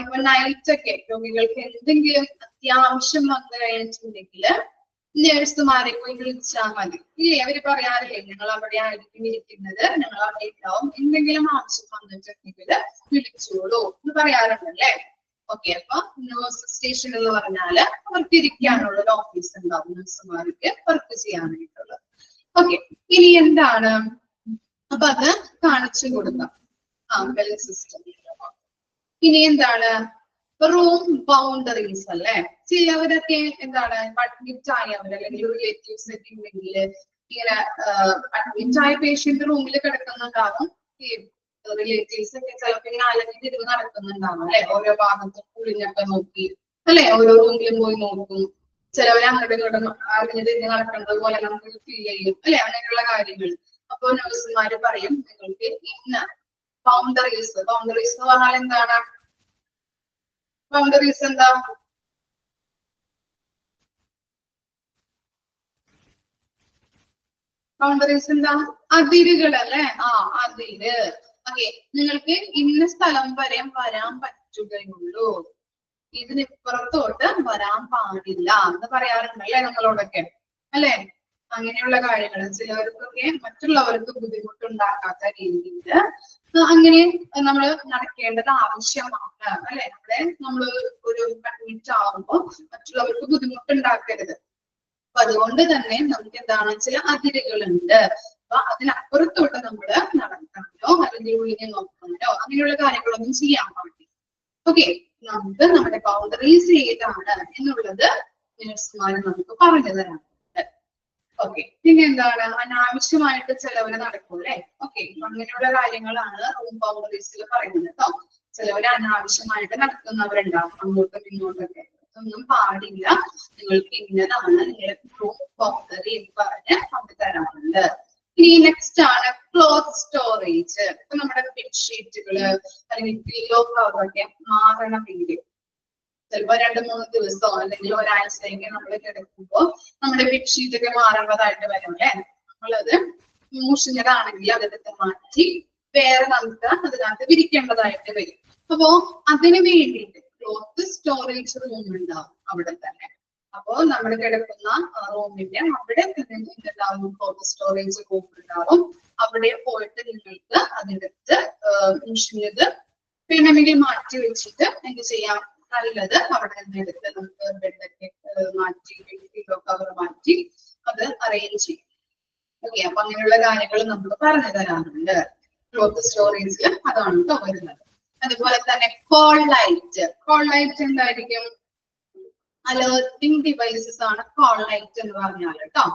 Speaker 1: ഇപ്പൊ നൈറ്റ് ഒക്കെ രോഗികൾക്ക് എന്തെങ്കിലും അത്യാവശ്യം വന്നു കഴിഞ്ഞിട്ടുണ്ടെങ്കിൽ നേഴ്സുമാരെ പോയി വിളിച്ചാൽ മതി. ഇല്ലേ, അവര് പറയാറില്ലേ ഞങ്ങൾ അവിടെ ആയിരിക്കും ഇരിക്കുന്നത്, ഞങ്ങൾ അവിടെ ഉണ്ടാവും, എന്തെങ്കിലും ആവശ്യം വന്നിട്ടുണ്ടെങ്കിൽ വിളിച്ചോളൂ എന്ന് പറയാറുണ്ടല്ലേ. ഓക്കെ. അപ്പൊ നേഴ്സ് സ്റ്റേഷൻ എന്ന് പറഞ്ഞാല് അവർക്ക് ഇരിക്കാനുള്ള ഒരു ഓഫീസ് ഉണ്ടാവും, നേഴ്സുമാർക്ക് വർക്ക് ചെയ്യാനായിട്ടുള്ളത്. ഓക്കെ. ഇനി എന്താണ്, അപ്പൊ അത് കാണിച്ചു കൊടുക്കാം. Bell system. ഇനി എന്താണ്, റൂം ബൗണ്ടറീസ് അല്ലെ. ചിലവരൊക്കെ എന്താണ് അഡ്മിറ്റ് ആയവർ അല്ലെങ്കിൽ റിലേറ്റീവ്സ് ഒക്കെ ഉണ്ടെങ്കിൽ ഇങ്ങനെ അഡ്മിറ്റ് ആയ പേഷ്യന്റ് റൂമിൽ കിടക്കുന്നുണ്ടാവും. ഈ റിലേറ്റീവ്സ് ഒക്കെ ചിലപ്പോൾ ഇങ്ങനെ അലഞ്ഞിട്ട് നടക്കുന്നുണ്ടാവും അല്ലെ. ഓരോ ഭാഗത്തും കുളിഞ്ഞൊക്കെ നോക്കി അല്ലെ, ഓരോ റൂമിലും പോയി നോക്കും. ചിലവരെ അങ്ങോട്ടും ഇങ്ങോട്ടും അറിഞ്ഞിട്ട് നടക്കുന്നത് പോലെ നമുക്ക് ഫീൽ ചെയ്യും അല്ലെ, അങ്ങനെയുള്ള കാര്യങ്ങൾ. അപ്പൊ നഴ്സുമാര് പറയും നിങ്ങൾക്ക് ഇന്ന ബൗണ്ടറീസ് എന്ന് പറഞ്ഞാൽ എന്താണ്? ബൗണ്ടറീസ് എന്താ? ബൗണ്ടറീസ് എന്താ? അതിരുകൾ അല്ലെ. അതിര്. ഓക്കെ. നിങ്ങൾക്ക് ഇന്ന സ്ഥലം വരെ വരാൻ പറ്റുകയുള്ളൂ, ഇതിനിപ്പുറത്തോട്ട് വരാൻ പാടില്ല എന്ന് പറയാറുണ്ടല്ലേ നമ്മളോടൊക്കെ അല്ലെ. അങ്ങനെയുള്ള കാര്യങ്ങൾ ചിലവർക്കൊക്കെ മറ്റുള്ളവർക്ക് ബുദ്ധിമുട്ടുണ്ടാക്കാത്ത രീതിയിൽ അങ്ങനെ നമ്മൾ നടക്കേണ്ടത് ആവശ്യമാണ് അല്ലെ. നമ്മള് ഒരു അഡ്മിറ്റ് ആവുമ്പോൾ മറ്റുള്ളവർക്ക് ബുദ്ധിമുട്ടുണ്ടാക്കരുത്. അപ്പൊ അതുകൊണ്ട് തന്നെ നമുക്ക് എന്താണ് ചില അതിരുകളുണ്ട്. അപ്പൊ അതിനപ്പുറത്തോട്ട് നമ്മള് നടക്കാനോ അല്ലെങ്കിൽ ഒഴിഞ്ഞു നോക്കാനോ അങ്ങനെയുള്ള കാര്യങ്ങളൊന്നും ചെയ്യാൻ പാടില്ല. ഓക്കെ. നമുക്ക് നമ്മുടെ ബൗണ്ടറീസ് ഏതാണ് എന്നുള്ളത് നഴ്സുമാര് നമുക്ക് പറഞ്ഞു തരാറുണ്ട്. ഓക്കെ. പിന്നെ എന്താണ്, അനാവശ്യമായിട്ട് ചിലവര് നടക്കും അല്ലെ. ഓക്കെ. അങ്ങനെയുള്ള കാര്യങ്ങളാണ് റൂം ബൗണ്ടറീസിൽ പറയുന്നത് കേട്ടോ. ചിലവര് അനാവശ്യമായിട്ട് നടക്കുന്നവരുണ്ടാവും അങ്ങോട്ടും ഇങ്ങോട്ടൊക്കെ. ഒന്നും പാടില്ല, നിങ്ങൾക്ക് ഇന്നതാണ് നിങ്ങളുടെ റൂം ബൗണ്ടറി എന്ന് പറഞ്ഞ് നമുക്ക് തരാറുണ്ട്. ഇനി നെക്സ്റ്റ് ആണ് ക്ലോത്ത് സ്റ്റോറേജ്. ഇപ്പൊ നമ്മുടെ ബെഡ്ഷീറ്റുകള് അല്ലെങ്കിൽ പില്ലോ കവറൊക്കെ മാറണമെങ്കിൽ ചിലപ്പോ 2-3 ദിവസമോ അല്ലെങ്കിൽ ഒരാഴ്ചയൊക്കെ നമ്മൾ കിടക്കുമ്പോ നമ്മുടെ ബെഡ്ഷീറ്റ് ഒക്കെ മാറേണ്ടതായിട്ട് വരും അല്ലെ. നമ്മളത് മൂഷിഞ്ഞതാണെങ്കിൽ അതെടുത്ത് മാറ്റി വേറെ നമുക്ക് അതിനകത്ത് വിരിക്കേണ്ടതായിട്ട് വരും. അപ്പോ അതിന് വേണ്ടിയിട്ട് ക്ലോത്ത് സ്റ്റോറേജ് റൂം ഉണ്ടാവും അവിടെ തന്നെ. അപ്പോ നമ്മൾ കിടക്കുന്ന റൂമിന്റെ അവിടെ തന്നെ ഉണ്ടാവും ക്ലോത്ത് സ്റ്റോറേജ് റൂം ഉണ്ടാവും. അവിടെ പോയിട്ട് നിങ്ങൾക്ക് അതിനകത്ത് മൂഷിഞ്ഞത് വേണമെങ്കിൽ മാറ്റി വെച്ചിട്ട് എന്ത് ചെയ്യാം, നല്ലത് അവിടെ നിന്ന് എടുത്ത് നമുക്ക് ബെഡൊക്കെ മാറ്റി പില്ലോ കവർ മാറ്റി അത് അറേഞ്ച് ചെയ്യും. ഓക്കെ. അപ്പൊ അങ്ങനെയുള്ള കാര്യങ്ങൾ നമ്മൾ പറഞ്ഞു തരാറുണ്ട്. ക്ലോത്ത് സ്റ്റോറേജിൽ അതാണ് കേട്ടോ വരുന്നത്. അതുപോലെ തന്നെ കോൾ ലൈറ്റ് എന്തായിരിക്കും? അലേർട്ടിംഗ് ഡിവൈസസ് ആണ് കോൾ ലൈറ്റ് എന്ന് പറഞ്ഞാൽ കേട്ടോ.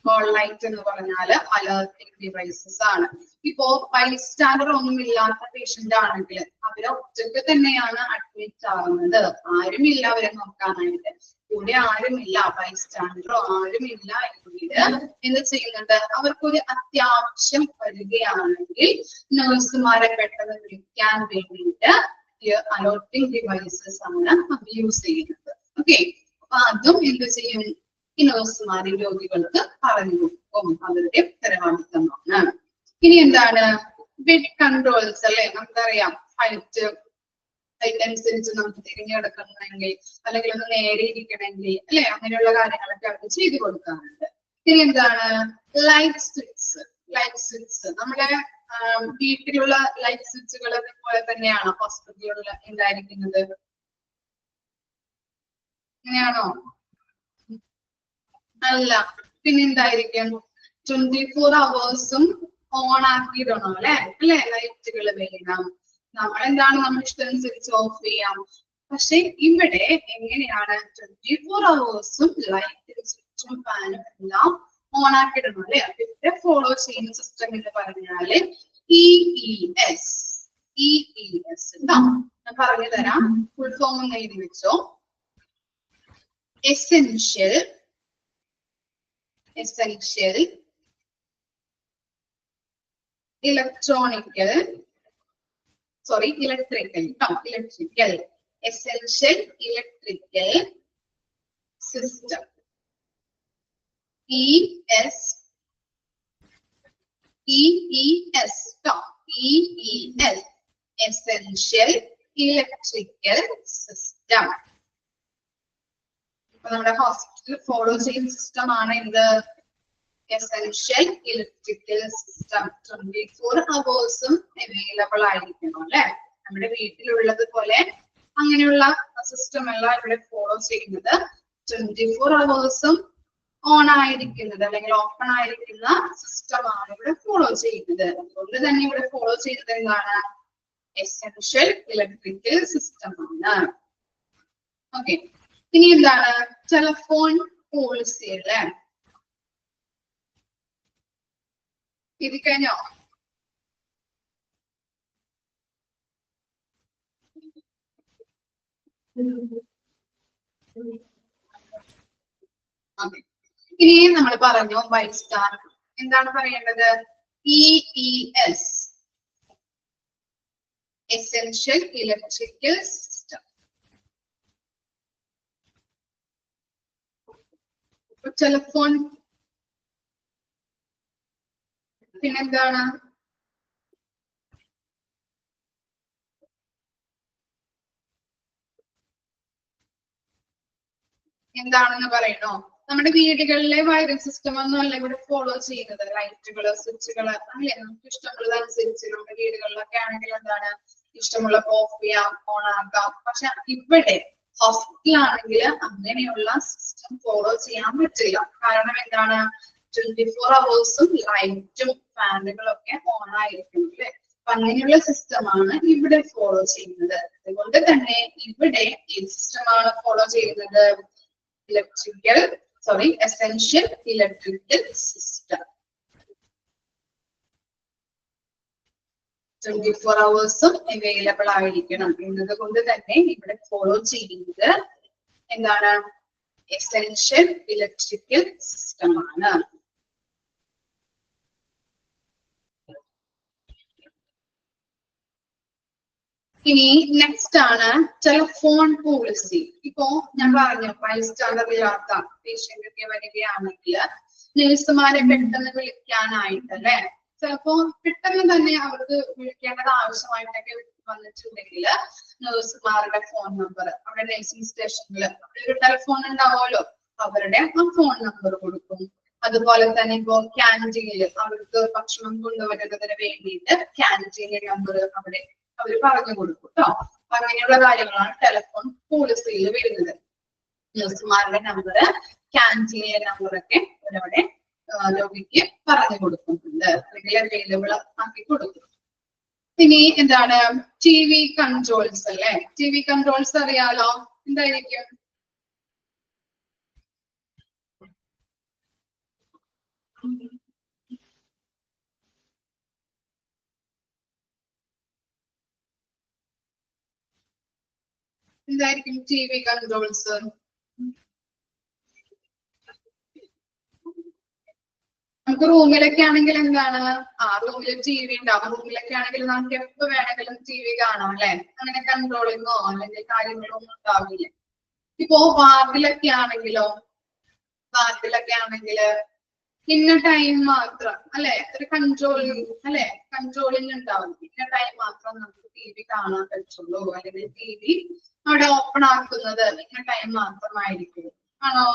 Speaker 1: കോൾ ലൈറ്റ് എന്ന് പറഞ്ഞാൽ അലേർട്ടിംഗ് ഡിവൈസസ് ആണ്. ഇപ്പോ ബൈസ്റ്റാൻഡർ ഒന്നും ഇല്ലാത്ത പേഷ്യന്റ് ആണെങ്കിൽ അവരെ ഒറ്റക്ക് തന്നെയാണ് അഡ്മിറ്റ് ആവുന്നത്. ആരുമില്ല അവരെ നോക്കാനായിട്ട്, കൂടെ ആരുമില്ല, ബൈസ്റ്റാൻഡറോ ആരുമില്ല എങ്കിൽ എന്ത് ചെയ്യുന്നുണ്ട്, അവർക്കൊരു അത്യാവശ്യം വരികയാണെങ്കിൽ നഴ്സുമാരെ പെട്ടെന്ന് വിളിക്കാൻ വേണ്ടിയിട്ട് അലേർട്ടിംഗ് ഡിവൈസസ് ആണ് യൂസ് ചെയ്യുന്നത്. ഓക്കെ. അപ്പൊ അതും എന്ത് ചെയ്യും, ഈ നഴ്സുമാരെ രോഗികൾക്ക് പറഞ്ഞു കൊടുക്കും, അവരുടെ ഉത്തരവാദിത്തമാണ്. ഇനി എന്താണ്, ബെഡ് കൺട്രോൾസ് അല്ലെ. നമുക്കറിയാം ഹൈറ്റ് അനുസരിച്ച് നമുക്ക് തിരിഞ്ഞെടുക്കണമെങ്കിൽ അല്ലെങ്കിൽ ഒന്ന് നേരെ ഇരിക്കണമെങ്കിൽ അല്ലെ, അങ്ങനെയുള്ള കാര്യങ്ങളൊക്കെ അവർക്ക് ചെയ്തു കൊടുക്കാറുണ്ട്. ഇനി എന്താണ്, ലൈറ്റ് സ്വിച്ച് നമ്മുടെ വീട്ടിലുള്ള ലൈറ്റ് സ്വിച്ചുകൾ പോലെ തന്നെയാണോ ഹോസ്പിറ്റലുകളിൽ ഉണ്ടായിരിക്കുന്നത്? അങ്ങനെയാണോ? അല്ല. പിന്നെ എന്തായിരിക്കും, 24 hours ഓൺ ആക്കിയിടണം അല്ലെ. ലൈറ്റുകൾ വേണം. നമ്മളെന്താണ് നമ്മുടെ ഇഷ്ടമനുസരിച്ച് ഓഫ് ചെയ്യാം. പക്ഷെ ഇവിടെ എങ്ങനെയാണ്, 24 hours ലൈറ്റും സ്വിച്ചും ഫാനും എല്ലാം ഓൺ ആക്കിയിടണം അല്ലെ. ഇവിടെ ഫോളോ ചെയ്യുന്ന സിസ്റ്റം എന്ന് പറഞ്ഞാല് EES ഞാൻ പറഞ്ഞു തരാം. ഫുൾ ഫോം ഒന്ന് എഴുതി വെച്ചോ. Essential electrical essential electrical system. EES essential electrical system. അപ്പൊ നമ്മുടെ ഹോസ്പിറ്റലിൽ ഫോളോ ചെയ്യുന്ന സിസ്റ്റം ആണ് എന്ത്? Essential electrical system. 24 hours available ആയിരിക്കണം അല്ലെ. നമ്മുടെ വീട്ടിലുള്ളത് പോലെ അങ്ങനെയുള്ള സിസ്റ്റം എല്ലാം ഇവിടെ ഫോളോ ചെയ്യുന്നത് 24 hours ഓൺ ആയിരിക്കുന്നത് അല്ലെങ്കിൽ ഓപ്പൺ ആയിരിക്കുന്ന സിസ്റ്റം ആണ് ഇവിടെ ഫോളോ ചെയ്യുന്നത്. അതുകൊണ്ട് തന്നെ ഇവിടെ ഫോളോ ചെയ്യുന്നത് എന്താണ്? എസെൻഷ്യൽ ഇലക്ട്രിക്കൽ സിസ്റ്റം ആണ്. ഓക്കെ, ഇനി എന്താണ്? ടെലിഫോൺ പോളിസി അല്ലേ. ഇത് കഴിഞ്ഞോ? ഇനി നമ്മൾ പറഞ്ഞു ബൈസ്റ്റാർ. എന്താണ് പറയേണ്ടത്? EES essential electrical system. Telephone പിന്നെന്താണ്? എന്താണെന്ന് പറയണോ? നമ്മുടെ വീടുകളിലെ വയറിംഗ് സിസ്റ്റം ഒന്നും അല്ല ഇവിടെ ഫോളോ ചെയ്യുന്നത്. ലൈറ്റുകള്, സ്വിച്ചുകള് അല്ലേ, നമുക്ക് ഇഷ്ടമുള്ളതനുസരിച്ച് നമ്മുടെ വീടുകളിലൊക്കെ ആണെങ്കിൽ എന്താണ്, ഇഷ്ടമുള്ള ഓഫ് ചെയ്യാം, ഓൺ ആക്കാം. പക്ഷെ ഇവിടെ ഹോസ്പിറ്റലാണെങ്കിൽ അങ്ങനെയുള്ള സിസ്റ്റം ഫോളോ ചെയ്യാൻ പറ്റില്ല. കാരണം എന്താണ്? 24 hours ലൈറ്റും ഫാനുകളും ഒക്കെ ഓൺ ആയിരിക്കും അല്ലെ. അപ്പൊ അങ്ങനെയുള്ള സിസ്റ്റമാണ് ഇവിടെ ഫോളോ ചെയ്യുന്നത്. അതുകൊണ്ട് തന്നെ ഇവിടെ ഈ സിസ്റ്റമാണ് ഫോളോ ചെയ്യുന്നത്? essential electrical system. 24 hours available ആയിരിക്കണം എന്നതുകൊണ്ട് തന്നെ ഇവിടെ ഫോളോ ചെയ്യുന്നത് എന്താണ്? എസെൻഷ്യൽ ഇലക്ട്രിക്കൽ സിസ്റ്റം ആണ്. ഇനി നെക്സ്റ്റ് ആണ് ടെലിഫോൺ പോളിസി. ഇപ്പോ ഞാൻ പറഞ്ഞു ബൈസ്റ്റാൻഡർ ഇല്ലാത്ത പേഷ്യന്റ് ഒക്കെ വരികയാണെങ്കിൽ നഴ്സുമാരെ പെട്ടെന്ന് വിളിക്കാനായിട്ടല്ലേ, ചിലപ്പോ പെട്ടെന്ന് തന്നെ അവർക്ക് വിളിക്കേണ്ടത് ആവശ്യമായിട്ടൊക്കെ വന്നിട്ടുണ്ടെങ്കിൽ നഴ്സുമാരുടെ ഫോൺ നമ്പർ അവിടെ നഴ്സിംഗ് സ്റ്റേഷനിൽ അവിടെ ഒരു ടെലിഫോൺ ഉണ്ടാവുമല്ലോ, അവരുടെ ആ ഫോൺ നമ്പർ കൊടുക്കും. അതുപോലെ തന്നെ ഇപ്പോ ക്യാൻറ്റീനിൽ അവർക്ക് ഭക്ഷണം കൊണ്ടുവരുന്നതിന് വേണ്ടിയിട്ട് ക്യാൻറ്റീനിലെ നമ്പർ അവിടെ അവർ പറഞ്ഞു കൊടുക്കും കേട്ടോ. അപ്പൊ അങ്ങനെയുള്ള കാര്യങ്ങളാണ് ടെലിഫോൺ പോളിസിയിൽ വരുന്നത്. നഴ്സുമാരുടെ നമ്പർ, ക്യാൻറ്റീനിലെ നമ്പറൊക്കെ അവരവിടെ രോഗിക്ക് പറഞ്ഞു കൊടുക്കുന്നുണ്ട്, അല്ലെങ്കിൽ അവൈലബിൾ ആക്കി കൊടുക്കും. ഇനി എന്താണ്? TV കൺട്രോൾസ് അല്ലെ. TV കൺട്രോൾസ് അറിയാലോ, എന്തായിരിക്കും? എന്തായിരിക്കും TV കൺട്രോൾസ്? നമുക്ക് റൂമിലൊക്കെ ആണെങ്കിൽ എന്താണ്? റൂമിൽ TV ഉണ്ടാവും. റൂമിലൊക്കെ ആണെങ്കിൽ നമുക്ക് എപ്പോ വേണമെങ്കിലും TV കാണാം അല്ലെ. അങ്ങനെ കൺട്രോളിങ്ങോ അല്ലെങ്കിൽ കാര്യങ്ങളോ ഒന്നും ഉണ്ടാവില്ല. ഇപ്പോ വാർഡിലൊക്കെ ആണെങ്കിലോ, ഇന്ന ടൈം മാത്രം അല്ലെ, ഒരു കൺട്രോളിങ് അല്ലെ, കൺട്രോളിങ് ഉണ്ടാവും. ഇന്ന ടൈം മാത്രം നമുക്ക് TV കാണാൻ പറ്റുള്ളൂ, അല്ലെങ്കിൽ TV അവിടെ ഓപ്പൺ ആക്കുന്നത് ഇന്ന ടൈം മാത്രമായിരിക്കും. ആണോ?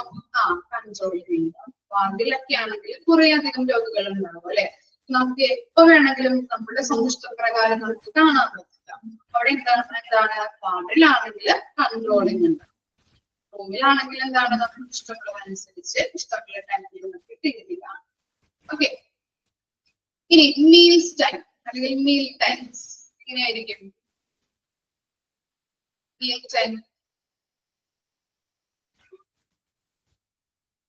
Speaker 1: കൺട്രോളിങ് ഉണ്ടാവും. വാർഡിലൊക്കെ ആണെങ്കിൽ കുറെ അധികം രോഗികൾ ഉണ്ടാവും അല്ലെ. നമുക്ക് എപ്പോ വേണമെങ്കിലും നമ്മുടെ സന്തുഷ്ടപ്രകാരം നമുക്ക് കാണാൻ പറ്റില്ല. അവിടെ എന്താണ് വാർഡിലാണെങ്കിൽ കൺട്രോളിങ് ഉണ്ട്. റൂമിലാണെങ്കിൽ എന്താണ്, നമുക്ക് ഇഷ്ടമുള്ളതനുസരിച്ച് ഇഷ്ടമുള്ള ടൈമിൽ നമുക്ക് TV കാണാം. ഓക്കെ, ഇനി മീൽസ് ടൈം അല്ലെങ്കിൽ മീൽ ടൈംസ് എങ്ങനെയായിരിക്കും? മീൽ ടൈം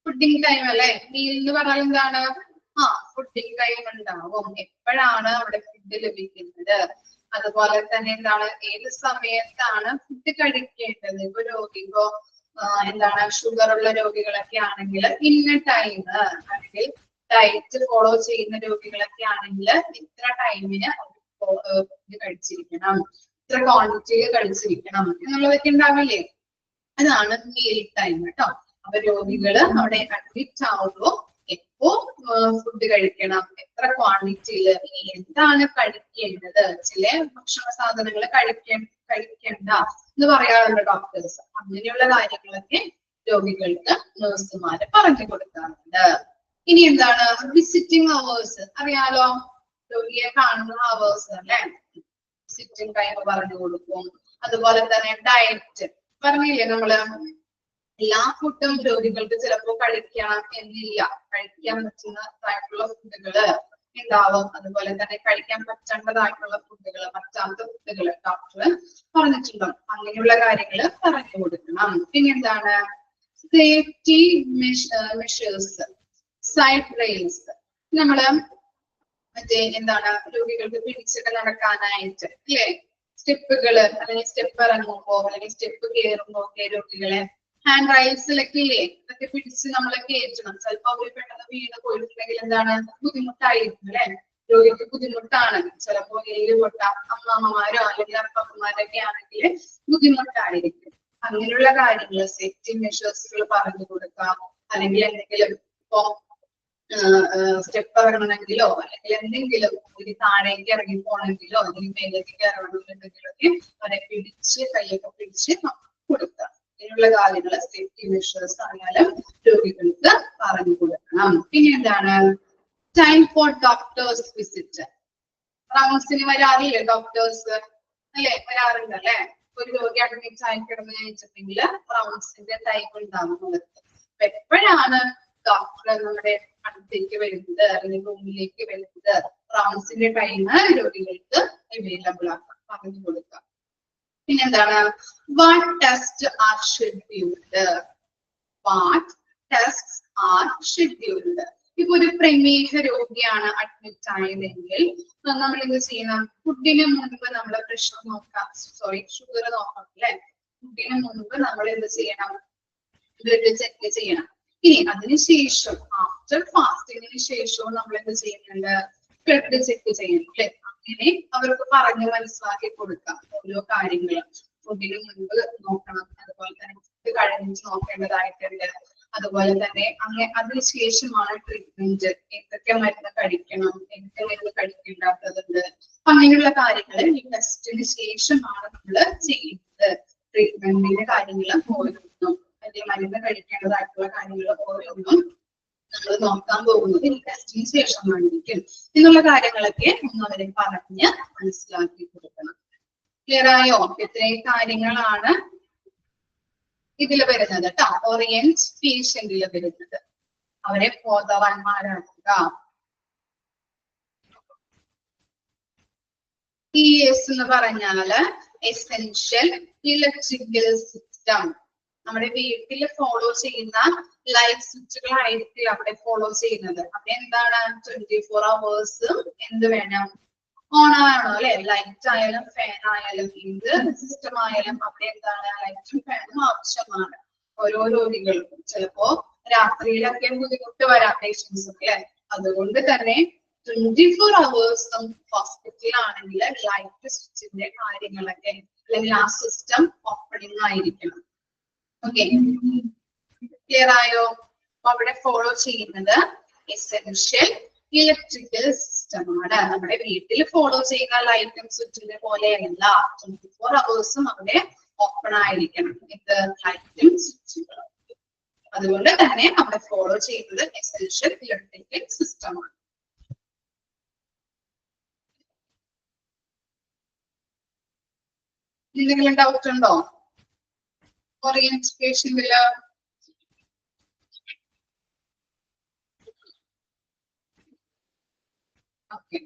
Speaker 1: ഫുഡിങ് ടൈം അല്ലെ. മീൽ എന്ന് പറഞ്ഞാൽ എന്താണ്? ഫുഡിങ് ടൈം ഉണ്ടാവും. എപ്പോഴാണ് അവിടെ ഫുഡ് ലഭിക്കുന്നത്, അതുപോലെ തന്നെ എന്താണ് ഏത് സമയത്താണ് ഫുഡ് കഴിക്കേണ്ടത്. ഇപ്പൊ രോഗിക്കോ എന്താണ് ഷുഗർ ഉള്ള രോഗികളൊക്കെ ആണെങ്കിൽ ഇന്ന ടൈം അല്ലെങ്കിൽ ഡയറ്റ് ഫോളോ ചെയ്യുന്ന രോഗികളൊക്കെ ആണെങ്കിൽ ഇത്ര ടൈമിന് ഫുഡ് കഴിച്ചിരിക്കണം, ഇത്ര ക്വാണ്ടിറ്റിയിൽ കഴിച്ചിരിക്കണം എന്നുള്ളതൊക്കെ ഉണ്ടാവില്ലേ. അതാണ് മീൽ ടൈം കേട്ടോ. അപ്പൊ രോഗികള് അവിടെ അഡ്മിറ്റ് ആവുമ്പോ എപ്പോ ഫുഡ് കഴിക്കണം, എത്ര ക്വാണ്ടിറ്റിയിൽ, എന്താണ് കഴിക്കേണ്ടത്, ചില ഭക്ഷണ സാധനങ്ങൾ കഴിക്കണ്ട എന്ന് പറയാറുണ്ട് ഡോക്ടേഴ്സ്. അങ്ങനെയുള്ള കാര്യങ്ങളൊക്കെ രോഗികൾക്ക് നഴ്സുമാര് പറഞ്ഞു കൊടുക്കാറുണ്ട്. ഇനി എന്താണ് വിസിറ്റിംഗ് അവേഴ്സ് അറിയാലോ, രോഗിയെ കാണുന്ന അവേഴ്സ് അല്ലെ, വിസിറ്റിംഗ് ടൈം പറഞ്ഞു കൊടുക്കും. അതുപോലെ തന്നെ ഡയറ്റ് പറഞ്ഞില്ലേ നമ്മള്, എല്ലാ ഫുഡും രോഗികൾക്ക് ചിലപ്പോൾ കഴിക്കണം എന്നില്ല, കഴിക്കാൻ പറ്റുന്നതായിട്ടുള്ള ഫുഡുകള് ഉണ്ടാവും. അതുപോലെ തന്നെ കഴിക്കാൻ പറ്റേണ്ടതായിട്ടുള്ള ഫുഡുകള്, പറ്റാത്ത ഫുഡുകള് ഡോക്ടർ പറഞ്ഞിട്ടുണ്ടാവും. അങ്ങനെയുള്ള കാര്യങ്ങള് പറഞ്ഞു കൊടുക്കണം. പിന്നെ എന്താണ് സേഫ്റ്റി മെഷേഴ്സ്, സൈഡ് റെയിൽസ്, നമ്മള് മറ്റേ എന്താണ് രോഗികൾക്ക് പിടിച്ചിട്ട് നടക്കാനായിട്ട് അല്ലേ സ്റ്റെപ്പുകള്, അല്ലെങ്കിൽ സ്റ്റെപ്പ് ഇറങ്ങുമ്പോ അല്ലെങ്കിൽ സ്റ്റെപ്പ് കയറുമ്പോ ഒക്കെ രോഗികളെ ഹാൻഡ് റൈൽസിലൊക്കെ ഇല്ലേ ഇതൊക്കെ പിടിച്ച് നമ്മളെ കയറ്റണം. ചിലപ്പോ അവര് പെട്ടെന്ന് വീണ് പോയിട്ടുണ്ടെങ്കിൽ എന്താണ് ബുദ്ധിമുട്ടായിരിക്കും അല്ലെ, രോഗിക്ക് ബുദ്ധിമുട്ടാണ്. ചിലപ്പോ എല്ല് പൊട്ട അമ്മമാരോ അല്ലെങ്കിൽ അപ്പന്മാരൊക്കെ ആണെങ്കിൽ ബുദ്ധിമുട്ടായിരിക്കും. അങ്ങനെയുള്ള കാര്യങ്ങൾ സേഫ്റ്റി മെഷേഴ്സുകൾ പറഞ്ഞു കൊടുക്കാം. അല്ലെങ്കിൽ എന്തെങ്കിലും ഇപ്പൊ സ്റ്റെപ്പ് ഇറങ്ങണമെങ്കിലോ അല്ലെങ്കിൽ എന്തെങ്കിലും ഒരു താഴേക്ക് ഇറങ്ങി പോകണമെങ്കിലോ അല്ലെങ്കിൽ മേലേക്ക് ഇറങ്ങണമെന്നുണ്ടെങ്കിലോ ഒക്കെ അവരെ പിടിച്ച് കൈയൊക്കെ പിടിച്ച് കൊടുക്കാം. ഇങ്ങനെയുള്ള കാര്യങ്ങൾ സേഫ്റ്റി മെഷേഴ്സ് ആയാലും രോഗികൾക്ക് പറഞ്ഞു കൊടുക്കണം. പിന്നെ എന്താണ് ടൈം ഫോർ ഡോക്ടേഴ്സ് വിസിറ്റ്, റൗണ്ട്സിന് വരാറില്ലേ ഡോക്ടേഴ്സ് അല്ലെ, വരാറുണ്ട് അല്ലെ. ഒരു രോഗി അഡ്മിറ്റ് ആയി കിടന്ന് വെച്ചിട്ടുണ്ടെങ്കിൽ റൗണ്ട്സിന്റെ ടൈം ഉണ്ടാവും അവർക്ക്. അപ്പൊ എപ്പോഴാണ് ഡോക്ടർ നമ്മുടെ അടുത്തേക്ക് വരുന്നത് അല്ലെങ്കിൽ റൂമിലേക്ക് വരുന്നത്, റൗണ്ട്സിന്റെ ടൈം രോഗികൾക്ക് അവൈലബിൾ ആക്കാം, പറഞ്ഞു കൊടുക്കാം. പിന്നെന്താണ് what test are scheduled, what test are scheduled. ഇപ്പൊ ഒരു പ്രമേഹ രോഗിയാണ് അഡ്മിറ്റ് ആയതെങ്കിൽ നമ്മൾ എന്ത് ചെയ്യണം, ഫുഡിന് മുൻപ് നമ്മൾ പ്രഷർ നോക്കാം, ഷുഗർ നോക്കണം അല്ലെ. ഫുഡിന് മുൻപ് നമ്മൾ എന്ത് ചെയ്യണം, ബ്ലഡ് ചെക്ക് ചെയ്യണം. ഇനി അതിനുശേഷം ആഫ്റ്റർ ഫാസ്റ്റിങ്ങിന് ശേഷവും നമ്മൾ എന്ത് ചെയ്യുന്നുണ്ട്, ബ്ലഡ് ചെക്ക് ചെയ്യണം അല്ലെ. അങ്ങനെ അവർക്ക് പറഞ്ഞ് മനസ്സിലാക്കി കൊടുക്കാം ഓരോ കാര്യങ്ങളും. ഫുഡിന് മുൻപ് നോക്കണം, അതുപോലെ തന്നെ ഫുഡ് കഴിഞ്ഞിട്ട് നോക്കേണ്ടതായിട്ടുണ്ട്. അതുപോലെ തന്നെ അങ്ങനെ അതിനുശേഷമാണ് ട്രീറ്റ്മെന്റ്, എന്തൊക്കെ മരുന്ന് കഴിക്കണം, എന്തൊക്കെ മരുന്ന് കഴിക്കേണ്ടാത്തതുണ്ട്. അങ്ങനെയുള്ള കാര്യങ്ങൾ ഈ ടെസ്റ്റിന് ശേഷമാണ് നമ്മൾ ചെയ്യുന്നത്. ട്രീറ്റ്മെന്റിന്റെ കാര്യങ്ങൾ ഓരോന്നും അല്ലെങ്കിൽ മരുന്ന് കഴിക്കേണ്ടതായിട്ടുള്ള കാര്യങ്ങൾ ഓരോന്നും നമ്മൾ നോക്കാൻ പോകുന്നത് ഈ ടെസ്റ്റിന് ശേഷമായിരിക്കും എന്നുള്ള കാര്യങ്ങളൊക്കെ ഒന്ന് അവരെ പറഞ്ഞ് മനസ്സിലാക്കി കൊടുക്കണം. ക്ലിയർ ആയോ? ഇത്രയും കാര്യങ്ങളാണ് ഇതിൽ വരുന്നത് കേട്ടോ, ഓറിയന്റ് പേഷ്യന്റിൽ വരുന്നത്. അവരെ ബോധവാന്മാരാക്കുക. ES എന്ന് പറഞ്ഞാല് എസെൻഷ്യൽ ഇലക്ട്രിക്കൽ സിസ്റ്റം. നമ്മുടെ വീട്ടിൽ ഫോളോ ചെയ്യുന്ന ലൈറ്റ് സ്വിച്ചുകളായിരിക്കും അവിടെ ഫോളോ ചെയ്യുന്നത്. അപ്പൊ എന്താണ് 24 hours എന്ത് വേണം, ഓൺ ആണോ അല്ലെ. ലൈറ്റ് ആയാലും ഫാൻ ആയാലും എന്ത് സിസ്റ്റം ആയാലും അവിടെ എന്താണ് ലൈറ്റും ഫാനും ആവശ്യമാണ്. ഓരോ രോഗികൾക്കും ചിലപ്പോ രാത്രിയിലൊക്കെ ബുദ്ധിമുട്ട് വരാം പേഷ്യൻസ് അല്ലെ. അതുകൊണ്ട് തന്നെ 24 hours ഹോസ്പിറ്റലിലാണെങ്കിൽ ലൈറ്റ് സ്വിച്ചിന്റെ കാര്യങ്ങളൊക്കെ അല്ലെങ്കിൽ ആ സിസ്റ്റം ഓപ്പണിംഗ് ആയിരിക്കണം. ഓക്കെ, ക്ലിയർ ആയോ? അപ്പൊ അവിടെ ഫോളോ ചെയ്യുന്നത് എസെൻഷ്യൽ ഇലക്ട്രിക്കൽ സിസ്റ്റം ആണ്. നമ്മുടെ വീട്ടിൽ ഫോളോ ചെയ്യുന്ന ലൈറ്റും സ്വിച്ചിന്റെ പോലെയല്ല, 24 hours അവിടെ ഓപ്പൺ ആയിരിക്കണം ഇത് ലൈറ്റും സ്വിച്ചുകളും. അതുകൊണ്ട് തന്നെ അവിടെ ഫോളോ ചെയ്യുന്നത് എസെൻഷ്യൽ ഇലക്ട്രിക്കൽ സിസ്റ്റം ആണ്. എന്തെങ്കിലും ഡൗട്ട് ഉണ്ടോ ഓറിയന്റേഷനില്? ഓക്കെ,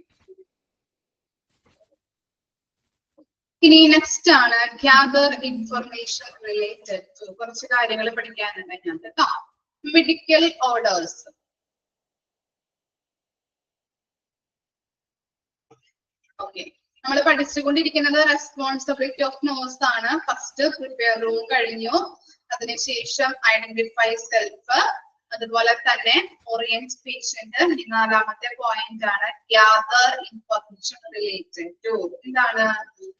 Speaker 1: ഇനി നെക്സ്റ്റ് ആണ് ഗ്യാദർ ഇൻഫർമേഷൻ റിലേറ്റഡ് ടു, കുറച്ച് കാര്യങ്ങൾ പഠിക്കാനുണ്ട് ഞാൻ കേട്ടോ. Medical orders. ഓക്കെ, നമ്മൾ പഠിച്ചുകൊണ്ടിരിക്കുന്നത് റെസ്പോൺസിബിലിറ്റി ഓഫ് നേഴ്സ് ആണ്. ഫസ്റ്റ് പ്രിപ്പയർ റൂം കഴിഞ്ഞു, അതിനുശേഷം ഐഡന്റിഫൈ സെൽഫ്, അതുപോലെ തന്നെ ഓറിയന്റ് പേഷ്യന്റ്. നാലാമത്തെ പോയിന്റ് ആണ് ഗ്യാദർ ഇൻഫർമേഷൻ റിലേറ്റഡ് ടു. എന്താണ്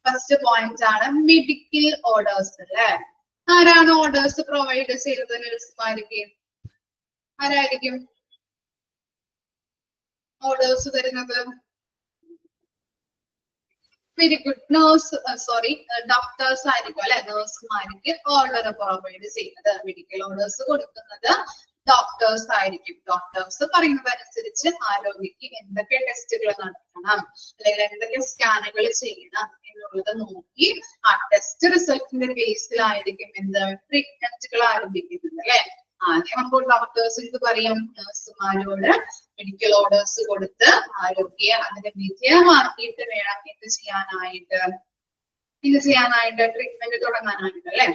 Speaker 1: ഫസ്റ്റ് പോയിന്റ് ആണ് മെഡിക്കൽ ഓർഡേഴ്സ് അല്ലെ. ആരാണ് ഓർഡേഴ്സ് പ്രൊവൈഡ് ചെയ്തത്? നഴ്സുമാർക്ക്. ആരായിരിക്കും ഓർഡേഴ്സ് തരുന്നത്? Very good. ഡോക്ടേഴ്സ് ആയിരിക്കും അല്ലെ. നഴ്സുമാർക്ക് ഓർഡർ പ്രൊവൈഡ് ചെയ്യുന്നത്, മെഡിക്കൽ ഓർഡേഴ്സ് കൊടുക്കുന്നത് ഡോക്ടേഴ്സ് ആയിരിക്കും. ഡോക്ടേഴ്സ് പറയുന്നതനുസരിച്ച് ആരോഗ്യക്ക് എന്തൊക്കെ ടെസ്റ്റുകൾ നടത്തണം, അല്ലെങ്കിൽ എന്തൊക്കെ സ്കാനുകൾ ചെയ്യണം എന്നുള്ളത് നോക്കി ആ ടെസ്റ്റ് റിസൾട്ടിന്റെ ബേസിലായിരിക്കും എന്ത് ട്രീറ്റ്മെന്റുകൾ ആരംഭിക്കുന്നത് അല്ലെ. ആദ്യം അപ്പോൾ ഡോക്ടേഴ്സ് എന്ത് പറയും? നഴ്സുമാരോട് മെഡിക്കൽ ഓർഡേഴ്സ് കൊടുത്ത് ആരോഗ്യ അതിനെ വിജയമാക്കിയിട്ട് വേണം എന്ത് ചെയ്യാനായിട്ട് ട്രീറ്റ്മെന്റ് തുടങ്ങാനായിട്ട് അല്ലെ.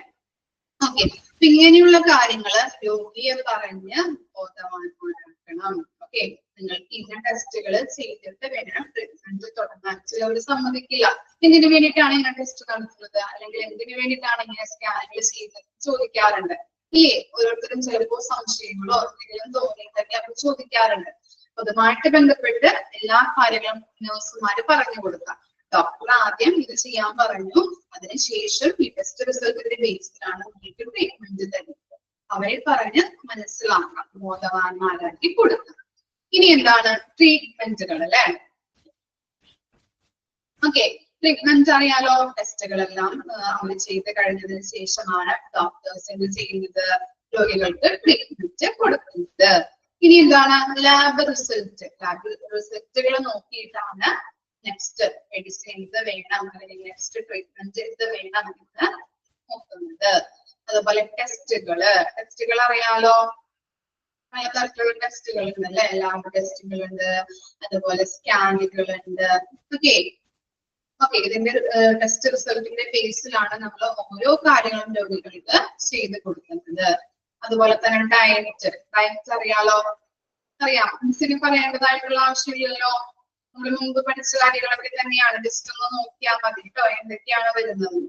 Speaker 1: ഓക്കെ, അപ്പൊ ഇങ്ങനെയുള്ള കാര്യങ്ങള് രോഗിയെ പറഞ്ഞ് ബോധവാന്മാരാക്കണം. ഓക്കെ, നിങ്ങൾക്ക് ഇന്ന ടെസ്റ്റുകൾ ചെയ്തിട്ട് വേണം ട്രീറ്റ്മെന്റ് തുടങ്ങാൻ. ചിലവർ സമ്മതിക്കില്ല. എന്തിനു വേണ്ടിയിട്ടാണ് ഇങ്ങനെ ടെസ്റ്റ് നടത്തുന്നത്, അല്ലെങ്കിൽ എന്തിനു വേണ്ടിയിട്ടാണ് ഇങ്ങനെ സ്കാനുകൾ ചെയ്യുന്നത് ചോദിക്കാറുണ്ട് ഇല്ലേ. ഓരോരുത്തരും ചിലപ്പോ സംശയങ്ങളോ എന്തെങ്കിലും തോന്നിയിട്ടൊക്കെ അവർ ചോദിക്കാറുണ്ട്. അതുമായിട്ട് ബന്ധപ്പെട്ട് എല്ലാ കാര്യങ്ങളും നഴ്സുമാര് പറഞ്ഞു കൊടുക്കാം. ഡോക്ടർ ആദ്യം ഇത് ചെയ്യാൻ പറഞ്ഞു, അതിനുശേഷം ഈ ടെസ്റ്റ് റിസൾട്ടിന്റെ ബേസിലാണ് നിങ്ങൾക്ക് ട്രീറ്റ്മെന്റ് തരുന്നത്. അവരെ പറഞ്ഞ് മനസ്സിലാക്കാം, ബോധവാന്മാരാക്കി കൊടുക്കുക. ഇനി എന്താണ് ട്രീറ്റ്മെന്റുകൾ അല്ലെ. ഓക്കെ, ട്രീറ്റ്മെന്റ് അറിയാലോ. ടെസ്റ്റുകളെല്ലാം അവർ ചെയ്ത് കഴിഞ്ഞതിന് ശേഷമാണ് ഡോക്ടേഴ്സ് എന്ത് ചെയ്യുന്നത്? രോഗികൾക്ക് ട്രീറ്റ്മെന്റ് കൊടുക്കുന്നത്. ഇനി എന്താണ് ലാബ് റിസൾട്ട്. ലാബ് റിസൾട്ടുകൾ നോക്കിയിട്ടാണ് നെക്സ്റ്റ് മെഡിസിൻ എന്ത് വേണം, അല്ലെങ്കിൽ നെക്സ്റ്റ് ട്രീറ്റ്മെന്റ് എന്ത് വേണം എന്ന് നോക്കുന്നത്. അതുപോലെ ടെസ്റ്റുകൾ അറിയാലോ. പലതരത്തിലുള്ള ടെസ്റ്റുകൾ ഉണ്ട് അല്ലെ. ലാബ് ടെസ്റ്റുകൾ ഉണ്ട്, അതുപോലെ സ്കാനുകൾ ഉണ്ട്. ഓക്കെ, ഇതിന്റെ ടെസ്റ്റ് റിസൾട്ടിന്റെ ബേസിലാണ് നമ്മൾ ഓരോ കാര്യങ്ങളും രോഗികൾക്ക് ചെയ്ത് കൊടുക്കുന്നത്. അതുപോലെ തന്നെ ഡയറ്റ് അറിയാലോ. അറിയാം, മിസ്സിന് പറയേണ്ടതായിട്ടുള്ള ആവശ്യമില്ലല്ലോ. നമ്മൾ മുമ്പ് പഠിച്ച കാര്യങ്ങളൊക്കെ തന്നെയാണ്. ജസ്റ്റ് ഒന്ന് നോക്കിയാൽ മതി കേട്ടോ എന്തൊക്കെയാണ് വരുന്നത്.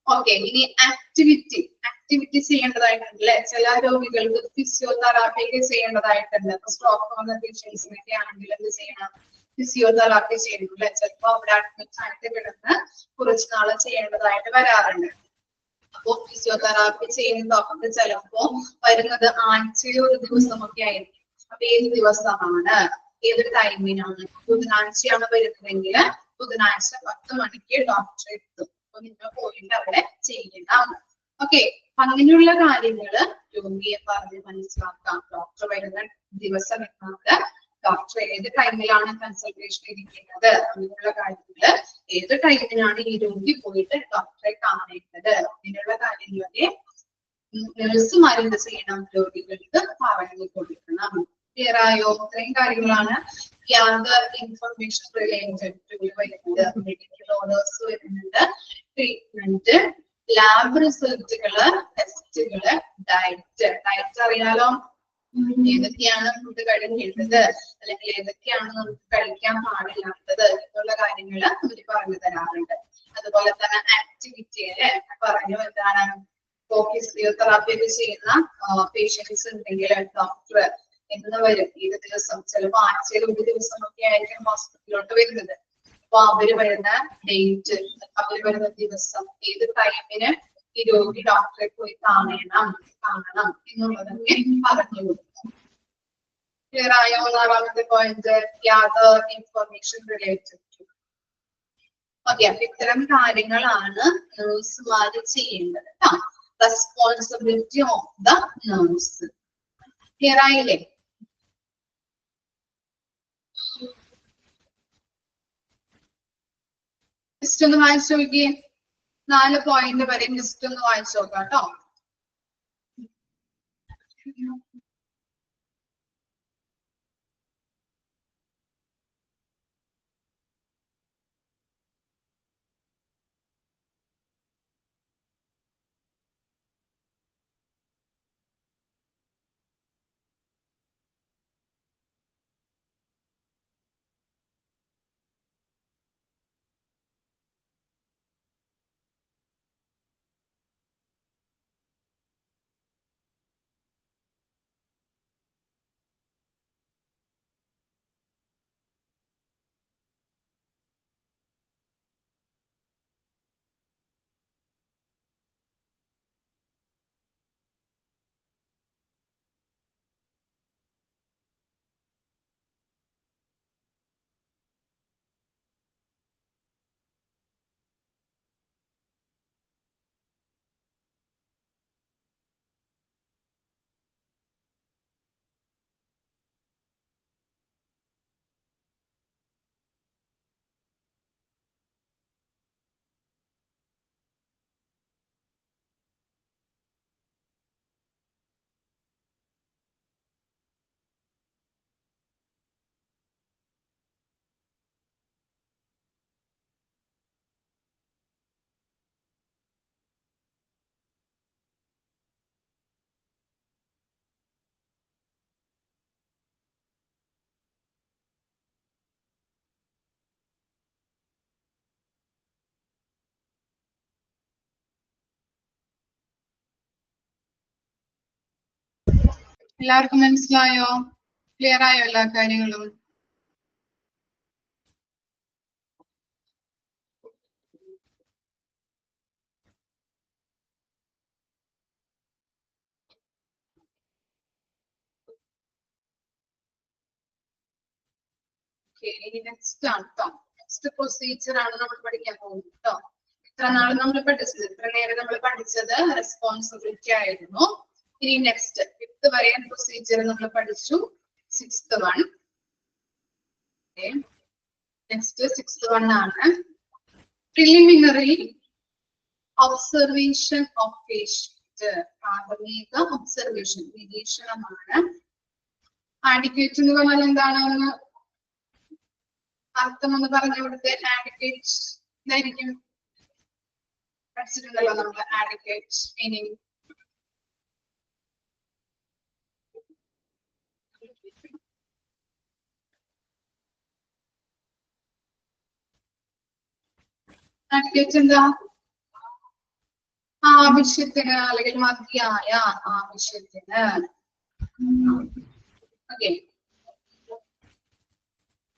Speaker 1: ഓക്കെ, ഇനി ആക്ടിവിറ്റി ചെയ്യേണ്ടതായിട്ടുണ്ട് അല്ലെ. ചില രോഗികൾക്ക് ഫിസിയോതെറാപ്പി ഒക്കെ ചെയ്യേണ്ടതായിട്ടുണ്ട്. ഇപ്പൊ സ്ട്രോക്ക് വന്ന പേഷ്യൻസിനൊക്കെ ആണെങ്കിൽ എന്ത് ചെയ്യണം? ഫിസിയോതെറാപ്പി ചെയ്യണം അല്ലെ. ചിലപ്പോ അവിടെ അഡ്മിറ്റ് ആയിട്ട് കിടന്ന് കുറച്ച് നാള് ചെയ്യേണ്ടതായിട്ട് വരാറുണ്ട്. അപ്പൊ ഫിസിയോതെറാപ്പി ചെയ്യുന്ന ഡോക്ടർ ചിലപ്പോ വരുന്നത് ആഴ്ചയിൽ ഒരു ദിവസമൊക്കെ ആയിരിക്കും. അപ്പൊ ഏത് ദിവസമാണ്, ഏത് ടൈമിനാണ്? ബുധനാഴ്ചയാണ് വരുന്നതെങ്കിൽ ബുധനാഴ്ച 10 മണിക്ക് ഡോക്ടർ എത്തും. അപ്പൊ നിങ്ങൾ പോയിട്ട് അവിടെ ചെയ്യണം. ഓക്കെ, അങ്ങനെയുള്ള കാര്യങ്ങള് രോഗിയെ പറഞ്ഞ് മനസ്സിലാക്കാം. ഡോക്ടർ വരുന്ന ദിവസം എന്നാണ്, ഡോക്ടർ ഏത് ടൈമിലാണ് കൺസൾട്ടേഷൻ ഇരിക്കുന്നത്, അങ്ങനെയുള്ള കാര്യങ്ങള് ഏത് ടൈമിനാണ് ഈ രോഗി പോയിട്ട് ഡോക്ടറെ കാണേണ്ടത്, അങ്ങനെയുള്ള കാര്യങ്ങളൊക്കെ നഴ്സുമാർ എന്ത് ചെയ്യണം? രോഗികൾക്ക് പറഞ്ഞു കൊടുക്കണം. ക്ലിയർ ആയോ? ഇത്രയും കാര്യങ്ങളാണ് ഗ്യാദർ ഇൻഫർമേഷൻ റിലേറ്റഡ് ടു വരുന്നത്. മെഡിക്കൽ ഓർഡേഴ്സ് വരുന്നുണ്ട്, ട്രീറ്റ്മെന്റ്, ലാബ് റിസൾട്ടുകള്, ടെസ്റ്റുകള്, ഡയറ്റ് അറിയാലോ. ഏതൊക്കെയാണ് ഫുഡ് കഴിക്കേണ്ടത്, അല്ലെങ്കിൽ ഏതൊക്കെയാണ് നമുക്ക് കഴിക്കാൻ പാടില്ലാത്തത് എന്നുള്ള കാര്യങ്ങൾ അവർ പറഞ്ഞു തരാറുണ്ട്. അതുപോലെ തന്നെ ആക്ടിവിറ്റി അല്ലെ പറഞ്ഞു. എന്താണ് ഫിസിയോതെറാപ്പി ഒക്കെ ചെയ്യുന്ന പേഷ്യൻസ് ഉണ്ടെങ്കിൽ ഡോക്ടർ എന്ന് വരും. ഏത് ദിവസം, ചിലപ്പോൾ ആഴ്ചയിൽ ഒരു ദിവസമൊക്കെ ആയിരിക്കും ഹോസ്പിറ്റലിലോട്ട് വരുന്നത്. അപ്പൊ അവര് വരുന്ന ഡേറ്റ്, അവര് വരുന്ന ദിവസം, ഏത് ടൈമിന് ഈ രോഗി ഡോക്ടറെ പോയി കാണണം എന്നുള്ളതൊക്കെ പറഞ്ഞു കൊടുക്കും. ക്ലിയർ ആയോ? നാലാമത്തെ point gather information related to. Okay, അപ്പൊ ഇത്തരം കാര്യങ്ങളാണ് നഴ്സുമാര് ചെയ്യേണ്ടത്. Responsibility of the nurse. Clear ആയില്ലേ? ലിസ്റ്റ് ഒന്ന് വായിച്ചു നോക്കിയേ. 4 പോയിന്റ് വരെ ലിസ്റ്റ് ഒന്ന് വായിച്ചു നോക്കാം കേട്ടോ. എല്ലാവർക്കും മനസ്സിലായോ? ക്ലിയർ ആയോ എല്ലാ കാര്യങ്ങളും? ഇനി നെക്സ്റ്റ് ആണ് കേട്ടോ. നെക്സ്റ്റ് പ്രൊസീജിയർ ആണ് നമ്മൾ പഠിക്കാൻ പോകുന്നത് കേട്ടോ. ഇത്ര നാൾ നമ്മൾ പഠിച്ചത്, ഇത്ര നേരം നമ്മൾ പഠിച്ചത് റെസ്പോൺസിബിലിറ്റി ആയിരുന്നു. ഇനി നെക്സ്റ്റ് 5th വരെ പ്രൊസീജിയർ നമ്മൾ പഠിച്ചു. 6th one next 6th one ആണ് പ്രിലിമിനറി ഒബ്സർവേഷൻ ഓഫ് പേഷ്യന്റ്. പ്രാഥമിക ഒബ്സർവേഷൻ, നിരീക്ഷണമാണ്. ആഡിക്വേറ്റ് എന്ന് പറഞ്ഞാൽ എന്താണെന്ന് അർത്ഥം ഒന്ന് പറഞ്ഞു കൊടുത്ത്. ആഡിക്വേറ്റ് എന്തായിരിക്കും? പഠിച്ചിട്ടുണ്ടല്ലോ നമ്മൾ ആഡിക്വേറ്റ് മീനിങ്. ആഡിക്വേറ്റ് എന്താ? ആവശ്യത്തിന് അല്ലെങ്കിൽ മതിയായ ആവശ്യത്തിന്. ഓക്കെ.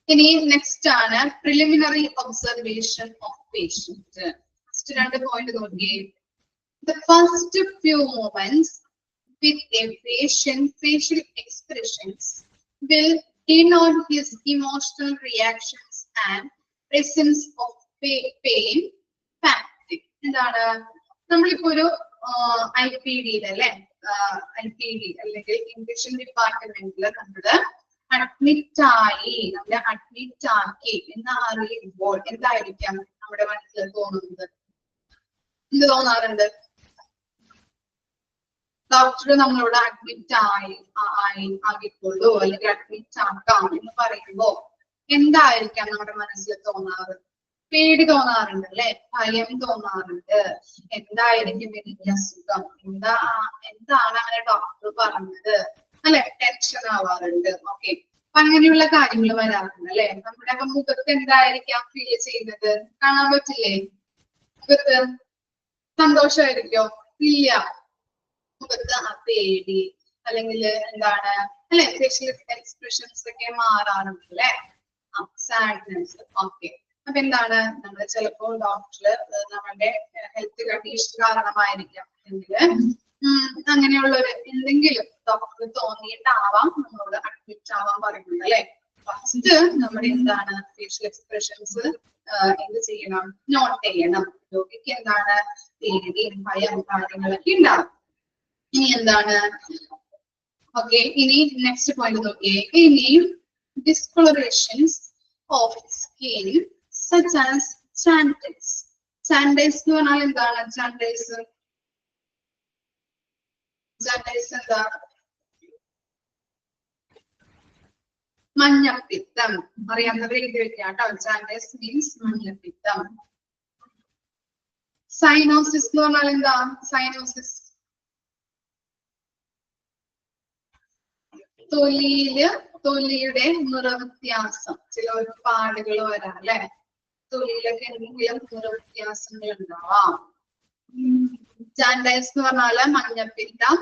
Speaker 1: ഇനി നെക്സ്റ്റ് ആണ് preliminary observation of patient. First 2 point നോക്കിയേ. The first few moments with a patient, facial expressions will denote his emotional reactions and presence of pain, fatigue. എന്താണ്? നമ്മളിപ്പോ ഒരു IPD അല്ലെ, IPD അല്ലെങ്കിൽ ഇൻഫെക്ഷൻ ഡിപ്പാർട്ട്മെന്റിൽ നമ്മള് അഡ്മിറ്റ് ആയി, നമ്മളെ അഡ്മിറ്റ് ആക്കി എന്ന് അറിയുമ്പോൾ എന്തായിരിക്കാം നമ്മുടെ മനസ്സിൽ തോന്നുന്നത്? എന്ത് തോന്നാറുണ്ട്? ഡോക്ടർ നമ്മളോട് അഡ്മിറ്റ് ആക്കിക്കൊള്ളൂ അല്ലെങ്കിൽ അഡ്മിറ്റ് ആക്കാം എന്ന് പറയുമ്പോ എന്തായിരിക്കാം നമ്മുടെ മനസ്സിൽ തോന്നാറ്? പേടി തോന്നാറുണ്ട് അല്ലെ, ഭയം തോന്നാറുണ്ട്. എന്തായിരിക്കും എനിക്ക് അസുഖം, എന്താണ് അങ്ങനെ ഡോക്ടർ പറഞ്ഞത് അല്ലെ, ടെൻഷൻ ആവാറുണ്ട്. ഓക്കെ, അപ്പൊ അങ്ങനെയുള്ള കാര്യങ്ങൾ വരാറുണ്ട് അല്ലെ. നമ്മുടെ മുഖത്ത് എന്തായിരിക്കാം ഫീൽ ചെയ്യുന്നത്? കാണാൻ പറ്റില്ലേ? മുഖത്ത് സന്തോഷമായിരിക്കോ? ഇല്ല, മുഖത്ത് പേടി അല്ലെങ്കിൽ എന്താണ് അല്ലെ, ഫേഷ്യൽ എക്സ്പ്രഷൻസ് ഒക്കെ മാറാറുണ്ട് അല്ലെ, സാഡ്നെസ്. ഓക്കെ, അപ്പൊ എന്താണ്, നമ്മൾ ചിലപ്പോൾ ഡോക്ടർ നമ്മുടെ ഹെൽത്ത് കണ്ടീഷൻ കാരണമായിരിക്കാം അല്ലെങ്കിൽ അങ്ങനെയുള്ള ഒരു എന്തെങ്കിലും ഡോക്ടർ തോന്നിയിട്ടാവാം നമ്മളോട് അഡ്മിറ്റ് ആവാൻ പറയുന്നത് അല്ലെ. ഫസ്റ്റ് നമ്മുടെ എന്താണ് ഫേഷ്യൽ എക്സ്പ്രഷൻസ് എന്ത് ചെയ്യണം? നോട്ട് ചെയ്യണം. രോഗിക്ക് എന്താണ് പേടി, ഭയം, കാര്യങ്ങളൊക്കെ ഉണ്ടാവും. ഇനി എന്താണ്? ഓക്കെ, ഇനി നെക്സ്റ്റ് പോയിന്റ് നോക്കിയേ. ഇനി discolourations of skin such as jaundice. Jaundice എന്ന് പറഞ്ഞാൽ എന്താണ്? jaundice എന്താ? മഞ്ഞപ്പിത്തം. അറിയാവുന്നവർ എഴുതി വെക്കാം കേട്ടോ. jaundice means മഞ്ഞപ്പിത്തം. സൈനോസിസ് എന്ന് പറഞ്ഞാൽ എന്താ? സൈനോസിസ് തൊലിയുടെ നിറവ്യത്യാസം, ചില പാടുകൾ വരാം അല്ലെ. തൊലിയിലൊക്കെ എന്തെങ്കിലും നിറവ്യത്യാസങ്ങൾ ഉണ്ടാവാം. ജാൻഡൈസ് എന്ന് പറഞ്ഞാല് മഞ്ഞപ്പിത്തം,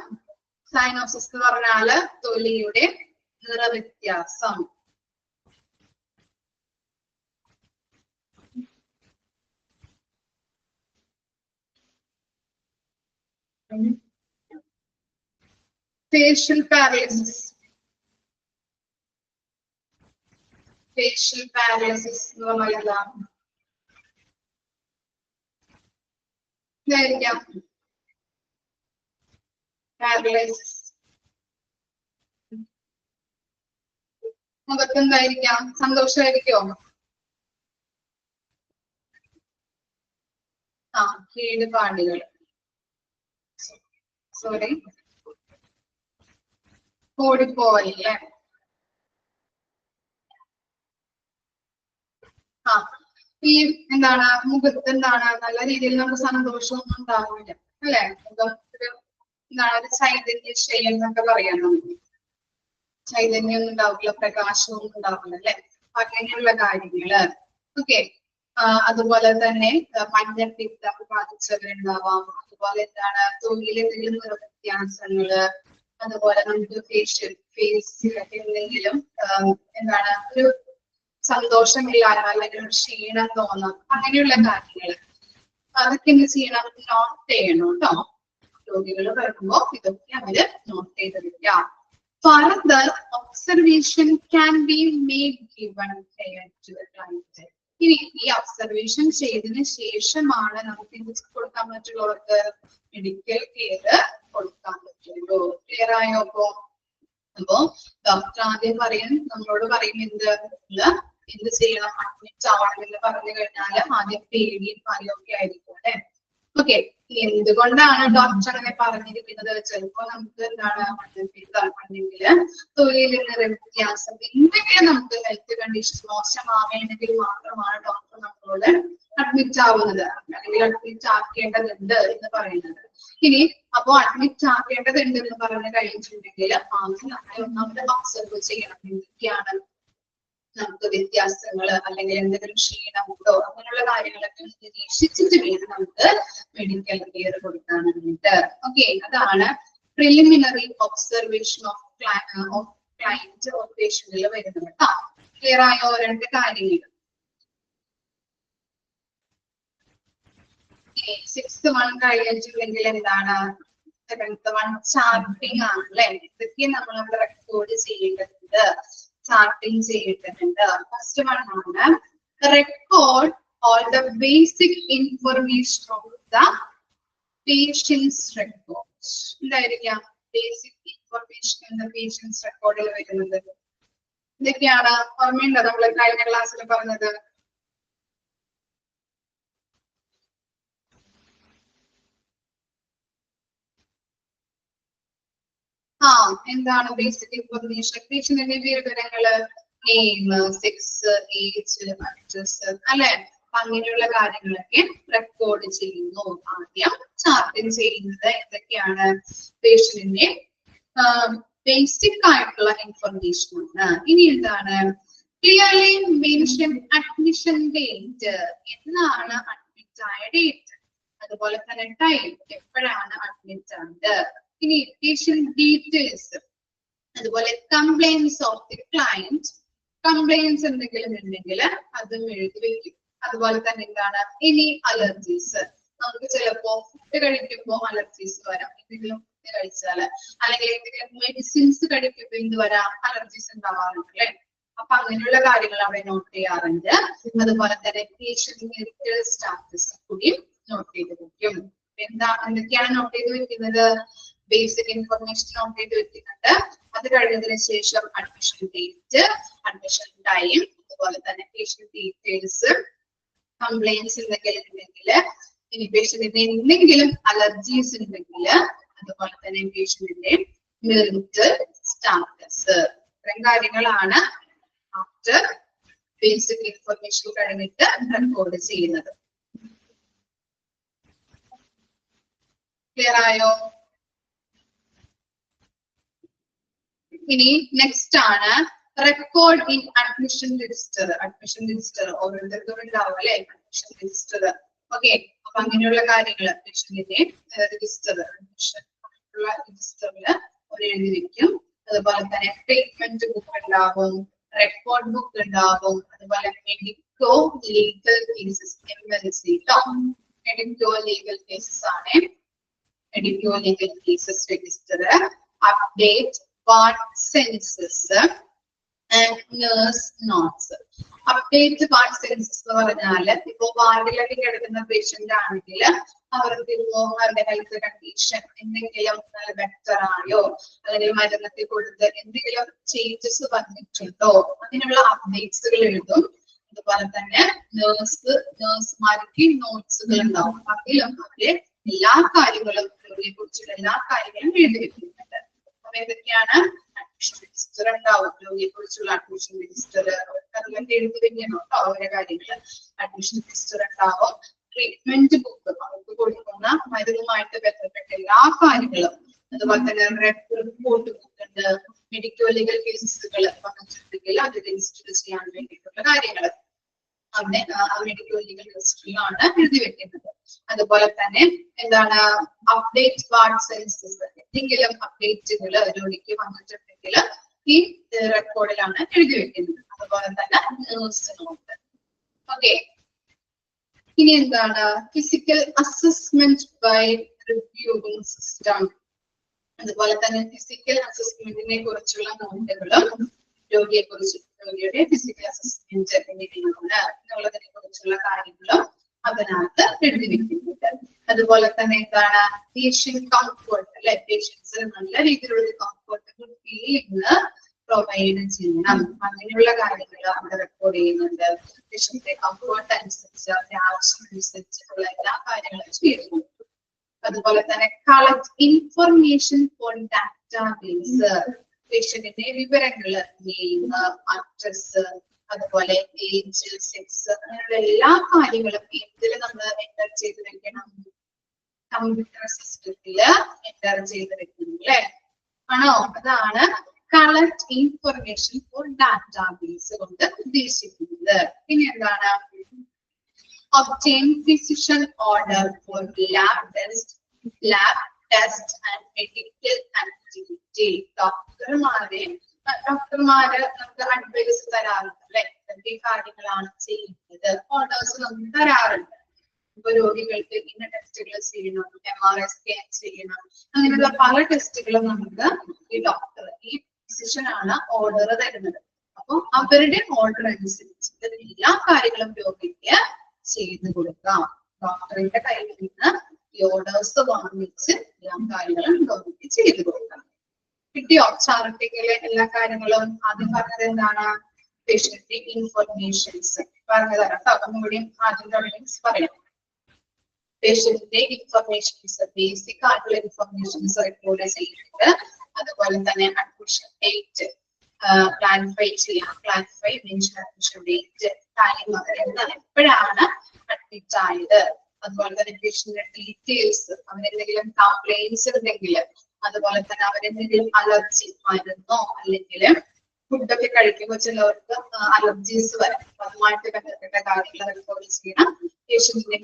Speaker 1: സൈനോസിസ് എന്ന് പറഞ്ഞാല് തൊലിയുടെ നിറവ്യത്യാസം. Facial paralysis. ഫേഷ്യൽ പാരലിസിസ് എന്ന് പറഞ്ഞാൽ എന്താ? ഇതായിരിക്കാം പാരലൈസിസ്. മുഖത്ത് എന്തായിരിക്കാം? സന്തോഷമായിരിക്കോ? കേടുപാടുകൾ. സോറി, ഓടിപ്പോവല്ലേ? ഈ എന്താണ് മുഖത്ത് എന്താണ് നല്ല രീതിയിൽ നമുക്ക് സന്തോഷമൊന്നും ഉണ്ടാവില്ല അല്ലെ. മുഖത്ത് എന്താണ് ഒരു ചൈതന്യശയം എന്നൊക്കെ പറയാം. നമുക്ക് ചൈതന്യം ഒന്നും ഉണ്ടാവില്ല, പ്രകാശമൊന്നും ഉണ്ടാവില്ല അല്ലെ. അങ്ങനെയുള്ള കാര്യങ്ങള്. ഓക്കെ, അതുപോലെ തന്നെ മഞ്ഞപ്പിത്തം ബാധിച്ചവരുണ്ടാവാം. അതുപോലെ എന്താണ് തൊലിയിൽ എന്തെങ്കിലും നിറവ്യത്യാസങ്ങള്, അതുപോലെ നമുക്ക് ഫേസിലൊക്കെ എന്തെങ്കിലും എന്താണ് ഒരു സന്തോഷമില്ലായ്മ അല്ലെങ്കിൽ ഒരു ക്ഷീണം തോന്നാം, അങ്ങനെയുള്ള കാര്യങ്ങൾ അതൊക്കെ എന്ത് ചെയ്യണം, നോട്ട് ചെയ്യണം കേട്ടോ. രോഗികൾ വരുമ്പോ ഇതൊക്കെ അവര് നോട്ട് ചെയ്ത് വെക്കാം. Further observation can be made given care to the client. ഇനി ഈ ഒബ്സർവേഷൻ ചെയ്തതിനു ശേഷമാണ് നമുക്ക് എന്ത് കൊടുക്കാൻ പറ്റുള്ളവർക്ക് മെഡിക്കൽ കെയർ കൊടുക്കാൻ പറ്റുള്ളൂ. ക്ലിയർ ആയോ? അപ്പോ ഡോക്ടർ ആദ്യം നമ്മളോട് പറയും എന്ത് ചെയ്യണം, അഡ്മിറ്റ് ആവണമെന്ന് പറഞ്ഞു കഴിഞ്ഞാൽ ആദ്യം പേടിയും ഭയമൊക്കെ ആയിരിക്കും അല്ലെ. ഓക്കെ, എന്തുകൊണ്ടാണ് ഡോക്ടർ അങ്ങനെ പറഞ്ഞിരിക്കുന്നത്? ചിലപ്പോ നമുക്ക് എന്താണ് പറഞ്ഞെങ്കിൽ തൊഴിലിൽ നിന്ന് വ്യത്യാസം, എന്തെങ്കിലും നമുക്ക് ഹെൽത്ത് കണ്ടീഷൻ മോശമാവേണ്ടെങ്കിൽ മാത്രമാണ് ഡോക്ടർ നമ്മളോട് അഡ്മിറ്റ് ആവുന്നത് അല്ലെങ്കിൽ അഡ്മിറ്റ് ആക്കേണ്ടതുണ്ട് എന്ന് പറയുന്നത്. ഇനി അപ്പോ അഡ്മിറ്റ് ആക്കേണ്ടതുണ്ട് എന്ന് പറഞ്ഞു കഴിഞ്ഞിട്ടുണ്ടെങ്കിൽ ആദ്യം നമ്മളെ ഒന്നാമത് ഒബ്സർവ് ചെയ്യണം, എന്തൊക്കെയാണ് നമുക്ക് വ്യത്യാസങ്ങൾ അല്ലെങ്കിൽ എന്തെങ്കിലും ക്ഷീണമുണ്ടോ അങ്ങനെയുള്ള കാര്യങ്ങളൊക്കെ നിരീക്ഷിച്ചിട്ട് വേണം നമുക്ക് മെഡിക്കൽ കെയർ കൊടുക്കാനായിട്ട്. ഓക്കെ, അതാണ് preliminary observation of client or പേഷ്യന്റിൽ വരുന്നത് കേട്ടോ. ക്ലിയർ ആയോ? രണ്ട് കാര്യങ്ങൾ. 6th വൺ കഴിഞ്ഞിട്ടുണ്ടെങ്കിൽ എന്താണ് 7th വൺ ചാർട്ടിങ് ആണ് അല്ലെ. ഇതൊക്കെ നമ്മൾ അവിടെ റെക്കോർഡ് ചെയ്യേണ്ടതുണ്ട്, ചാർട്ടിങ് ചെയ്യേണ്ടതുണ്ട്. ഫസ്റ്റ് വൺ ആണ് record all the basic information of the patients record. എന്തായിരിക്കാം ബേസിക് ഇൻഫർമേഷൻ എന്ന പേഷ്യൻസ് റെക്കോർഡിൽ വരുന്നത്? ഇതൊക്കെയാണ് ഓർമ്മയുണ്ടോ നമ്മൾ കഴിഞ്ഞ ക്ലാസ്സിൽ പറഞ്ഞത്? എന്താണ് ബേസിക് ഇൻഫർമേഷൻ? പേഷ്യന്റിന്റെ വിവരങ്ങള്, നെയിം, സെക്സ്, ഏജ്, അഡ്രസ് അല്ലെ, അങ്ങനെയുള്ള കാര്യങ്ങളൊക്കെ റെക്കോർഡ് ചെയ്യുന്നു. ആദ്യം ചാർട്ടിങ് ചെയ്യുന്നത് എന്തൊക്കെയാണ്? പേഷ്യന്റിന്റെ ബേസിക് ആയിട്ടുള്ള ഇൻഫർമേഷൻ ആണ്. ഇനി എന്താണ്? ക്ലിയർലി മെൻഷൻ അഡ്മിഷൻ ഡേറ്റ്, എന്നാണ് അഡ്മിറ്റ് ആയ ഡേറ്റ്, അതുപോലെ തന്നെ ടൈം, എപ്പോഴാണ് അഡ്മിറ്റ് ആയത്. ഇനി പേഷ്യന്റ് ഡീറ്റെയിൽസ്, അതുപോലെ complaints of the client, complaints എന്തെങ്കിലും ഉണ്ടെങ്കിൽ അതും എഴുതി വെക്കും. അതുപോലെ തന്നെ എന്താണ് ഇനി അലർജീസ്, നമുക്ക് ചിലപ്പോ ഫുഡ് കഴിക്കുമ്പോൾ അലർജീസ് വരാം, എന്തെങ്കിലും ഫുഡ് കഴിച്ചാല് അല്ലെങ്കിൽ എന്തെങ്കിലും മെഡിസിൻസ് കഴിക്കുമ്പോൾ എന്ത് വരാം, അലർജീസ് ഉണ്ടാവാറുണ്ട് അല്ലെ. അപ്പൊ അങ്ങനെയുള്ള കാര്യങ്ങൾ അവിടെ നോട്ട് ചെയ്യാറുണ്ട്. അതുപോലെ തന്നെ പേഷ്യന്റ് മെഡിക്കൽ സ്റ്റാറ്റസ് കൂടി നോട്ട് ചെയ്ത് വെക്കും. എന്തൊക്കെയാണ് നോട്ട് ചെയ്ത് വെക്കുന്നത്? ബേസിക് ഇൻഫർമേഷൻ നോട്ട് ചെയ്ത് വെക്കുന്നുണ്ട്. അത് കഴിഞ്ഞതിന് ശേഷം അഡ്മിഷൻ ഡേറ്റ്, അഡ്മിഷൻ ടൈം, അതുപോലെ തന്നെ പേഷ്യന്റ് ഡീറ്റെയിൽസ്, കംപ്ലൈൻസ് എന്തെങ്കിലും ഉണ്ടെങ്കിൽ, ഇനി പേഷ്യന്റിന്റെ എന്തെങ്കിലും അലർജീസ് ഉണ്ടെങ്കിൽ, അതുപോലെ തന്നെ പേഷ്യന്റിന്റെ മെറിറ്റ് സ്റ്റാറ്റസ്. ഇത്രയും കാര്യങ്ങളാണ് ആഫ്റ്റർ ബേസിക് ഇൻഫർമേഷൻ കഴിഞ്ഞിട്ട് റെക്കോർഡ് ചെയ്യുന്നത്. ക്ലിയർ ആയോ? ഇനി നെക്സ്റ്റ് ആണ് record in admission register. Admission register ഓരോരുത്തർക്കും ഉണ്ടാവും അല്ലെ, അഡ്മിഷൻ രജിസ്റ്റർ. ഓക്കെ, അപ്പൊ അങ്ങനെയുള്ള കാര്യങ്ങൾ പേഷ്യന്റിന്റെ രജിസ്റ്റർ, അഡ്മിഷൻ രജിസ്റ്ററിൽ അവർ എഴുതി വെക്കും. അതുപോലെ തന്നെ ട്രീറ്റ്മെന്റ് ബുക്ക് ഉണ്ടാവും, റെക്കോർഡ് ബുക്ക് ഉണ്ടാവും, അതുപോലെ മെഡിക്കോ ലീഗൽ കേസസ്, MLC ട്ടോ. മെഡിക്കോ ലീഗൽ കേസസ് ആണ് medico legal cases register. Update ward census and nurse notes. Update ward census എന്ന് പറഞ്ഞാല് ഇപ്പോ വാർഡിലൊക്കെ കിടക്കുന്ന പേഷ്യന്റ് ആണെങ്കിൽ അവർക്ക് ഇപ്പോ അവരുടെ ഹെൽത്ത് കണ്ടീഷൻ എന്തെങ്കിലും ബെറ്റർ ആയോ, അല്ലെങ്കിൽ മരുന്നൊക്കെ കൊടുത്ത് എന്തെങ്കിലും ചേഞ്ചസ് വന്നിട്ടുണ്ടോ, അങ്ങനെയുള്ള അപ്ഡേറ്റ്സുകൾ എഴുതും. അതുപോലെ തന്നെ നഴ്സുമാർക്ക് നോട്ട്സുകൾ ഉണ്ടാവും. അതിലും അവര് എല്ലാ കാര്യങ്ങളും രോഗിയെ കുറിച്ചുള്ള എല്ലാ കാര്യങ്ങളും എഴുതി വെക്കുന്നുണ്ട്. അപ്പൊ ഏതൊക്കെയാണ്? അഡ്മിഷൻ രജിസ്റ്റർ ഉണ്ടാവും, രോഗിയെ കുറിച്ചുള്ള അഡ്മിഷൻ രജിസ്റ്റർ, അതിലൊക്കെ എഴുതി വെക്കണം കേട്ടോ ഓരോ കാര്യങ്ങള്. അഡ്മിഷൻ രജിസ്റ്റർ ഉണ്ടാവും, ട്രീറ്റ്മെന്റ് ബുക്ക്, അവർക്ക് കൊടുക്കുന്ന മരുന്നുമായിട്ട് ബന്ധപ്പെട്ട എല്ലാ കാര്യങ്ങളും, അതുപോലെ തന്നെ റിപ്പോർട്ട് ബുക്ക് ഉണ്ട്, മെഡിക്കോ ലീഗൽ കേസസുകൾ വന്നിട്ടുണ്ടെങ്കിൽ അത് രജിസ്റ്റർ ചെയ്യാൻ വേണ്ടിയിട്ടുള്ള കാര്യങ്ങൾ അവിടെ മെഡിക്കോ ലീഗൽ രജിസ്റ്ററിലാണ് എഴുതി വെക്കുന്നത്. അതുപോലെ തന്നെ എന്താണ് അപ്ഡേറ്റ് വാർഡ് സെൻസസ്, എന്തെങ്കിലും അപ്ഡേറ്റുകൾ രോഗിക്ക് വന്നിട്ടുണ്ടെങ്കിൽ ഈ റെക്കോർഡിലാണ് എഴുതി വെക്കുന്നത്. അതുപോലെ തന്നെ നേഴ്സ് നോട്ട്. ഓക്കെ, ഇനി എന്താണ് physical assessment by reviewing system. അതുപോലെ തന്നെ ഫിസിക്കൽ അസസ്മെന്റിനെ കുറിച്ചുള്ള നോട്ടുകളും രോഗിയുടെ ഫിസിക്കൽ അസസ്മെന്റ് എങ്ങനെയാണ് എന്നുള്ളതിനെ കുറിച്ചുള്ള കാര്യങ്ങളും അതിനകത്ത് എഴുതി വെക്കുന്നുണ്ട്. അതുപോലെ തന്നെ എന്താണ് പേഷ്യന്റ് കംഫർട്ട്, അല്ലെ, പേഷ്യൻസിന് നല്ല രീതിയിലുള്ള കംഫർട്ടബിൾ ഫീലിംഗ് പ്രൊവൈഡ് ചെയ്യണം. അങ്ങനെയുള്ള കാര്യങ്ങൾ അവിടെ റെക്കോർഡ് ചെയ്യുന്നുണ്ട്. പേഷ്യന്റെ കംഫർട്ട് അനുസരിച്ച് അവരുടെ ആവശ്യം അനുസരിച്ചുള്ള എല്ലാ കാര്യങ്ങളും ചെയ്യുന്നു. അതുപോലെ തന്നെ കളക്ട് ഇൻഫർമേഷൻ ഫോർ ഡാറ്റാബേസ്. പേഷ്യന്റിന്റെ വിവരങ്ങള്, നെയിം, അഡ്രസ്, അതുപോലെ ഏജ്, സെക്സ്, അങ്ങനെയുള്ള എല്ലാ കാര്യങ്ങളും എന്തിൽ നമ്മൾ എൻ്റർ ചെയ്ത് വെക്കണം? കമ്പ്യൂട്ടർ സിസ്റ്റത്തില് എൻ്റർ ചെയ്ത് വെക്കണം, അല്ലെ? ആണോ? അതാണ് കളക്ട് ഇൻഫർമേഷൻ ഫോർ ഡാറ്റാബേസ് കൊണ്ട് ഉദ്ദേശിക്കുന്നത്. പിന്നെ എന്താണ് obtain physician order for lab test and medical activity. ഡോക്ടർമാര് നമുക്ക് അഡ്വൈസ് തരാറുണ്ട്, അല്ലെ? എന്തൊക്കെ കാര്യങ്ങളാണ് ചെയ്യുന്നത്, ഓർഡേഴ്സ് നമുക്ക് തരാറുണ്ട്. ഇപ്പൊ രോഗികൾക്ക് ഇന്ന ടെസ്റ്റുകൾ ചെയ്യണം, MRI സ്കാൻ ചെയ്യണം, അങ്ങനെയുള്ള പല ടെസ്റ്റുകളും നമുക്ക് ഈ ഡോക്ടർ, ഈ ഫിസിഷ്യൻ ആണ് ഓർഡർ തരുന്നത്. അപ്പൊ അവരുടെ ഓർഡർ അനുസരിച്ച് എല്ലാ കാര്യങ്ങളും രോഗിക്ക് ചെയ്തു കൊടുക്കാം. ഡോക്ടറിന്റെ കയ്യിൽ നിന്ന് ഈ ഓർഡേഴ്സ് വാങ്ങിച്ച് എല്ലാ കാര്യങ്ങളും രോഗിക്ക് ചെയ്തു കൊടുക്കാം. കിട്ടിയോ? ചാർട്ടിങ്ങിലെ എല്ലാ കാര്യങ്ങളും ആദ്യം പറഞ്ഞത് എന്താണ്? പേഷ്യന്റ് ഇൻഫർമേഷൻസ് പറഞ്ഞു തരാം കേട്ടോ. ഒന്നുകൂടി ആദ്യം പറയാം. പേഷ്യന്റിന്റെ ഇൻഫർമേഷൻസ്, ബേസിക് ആയിട്ടുള്ള ഇൻഫർമേഷൻസ് റെക്കോർഡ് ചെയ്യുന്നുണ്ട്. അതുപോലെ തന്നെ അഡ്മിഷൻ ഡേറ്റ് ക്ലാരിഫൈ ചെയ്യാം. Clarify means admission date, time, എപ്പോഴാണ് അഡ്മിറ്റ് ആയത്. അതുപോലെ തന്നെ പേഷ്യന്റിന്റെ ഡീറ്റെയിൽസ്, അവരെന്തെങ്കിലും കംപ്ലൈന്റ്സ് ഉണ്ടെങ്കിൽ, അതുപോലെ തന്നെ അവരെന്തെങ്കിലും അലർജി മരുന്നോ അല്ലെങ്കിൽ ഫുഡൊക്കെ കഴിക്കുമ്പോൾ ചിലവർക്ക് അലർജീസ് വരും. അതുമായിട്ട് ബന്ധപ്പെട്ട കാര്യങ്ങൾ റെക്കോർഡ് ചെയ്യണം. പേഷ്യന്റിന്റെ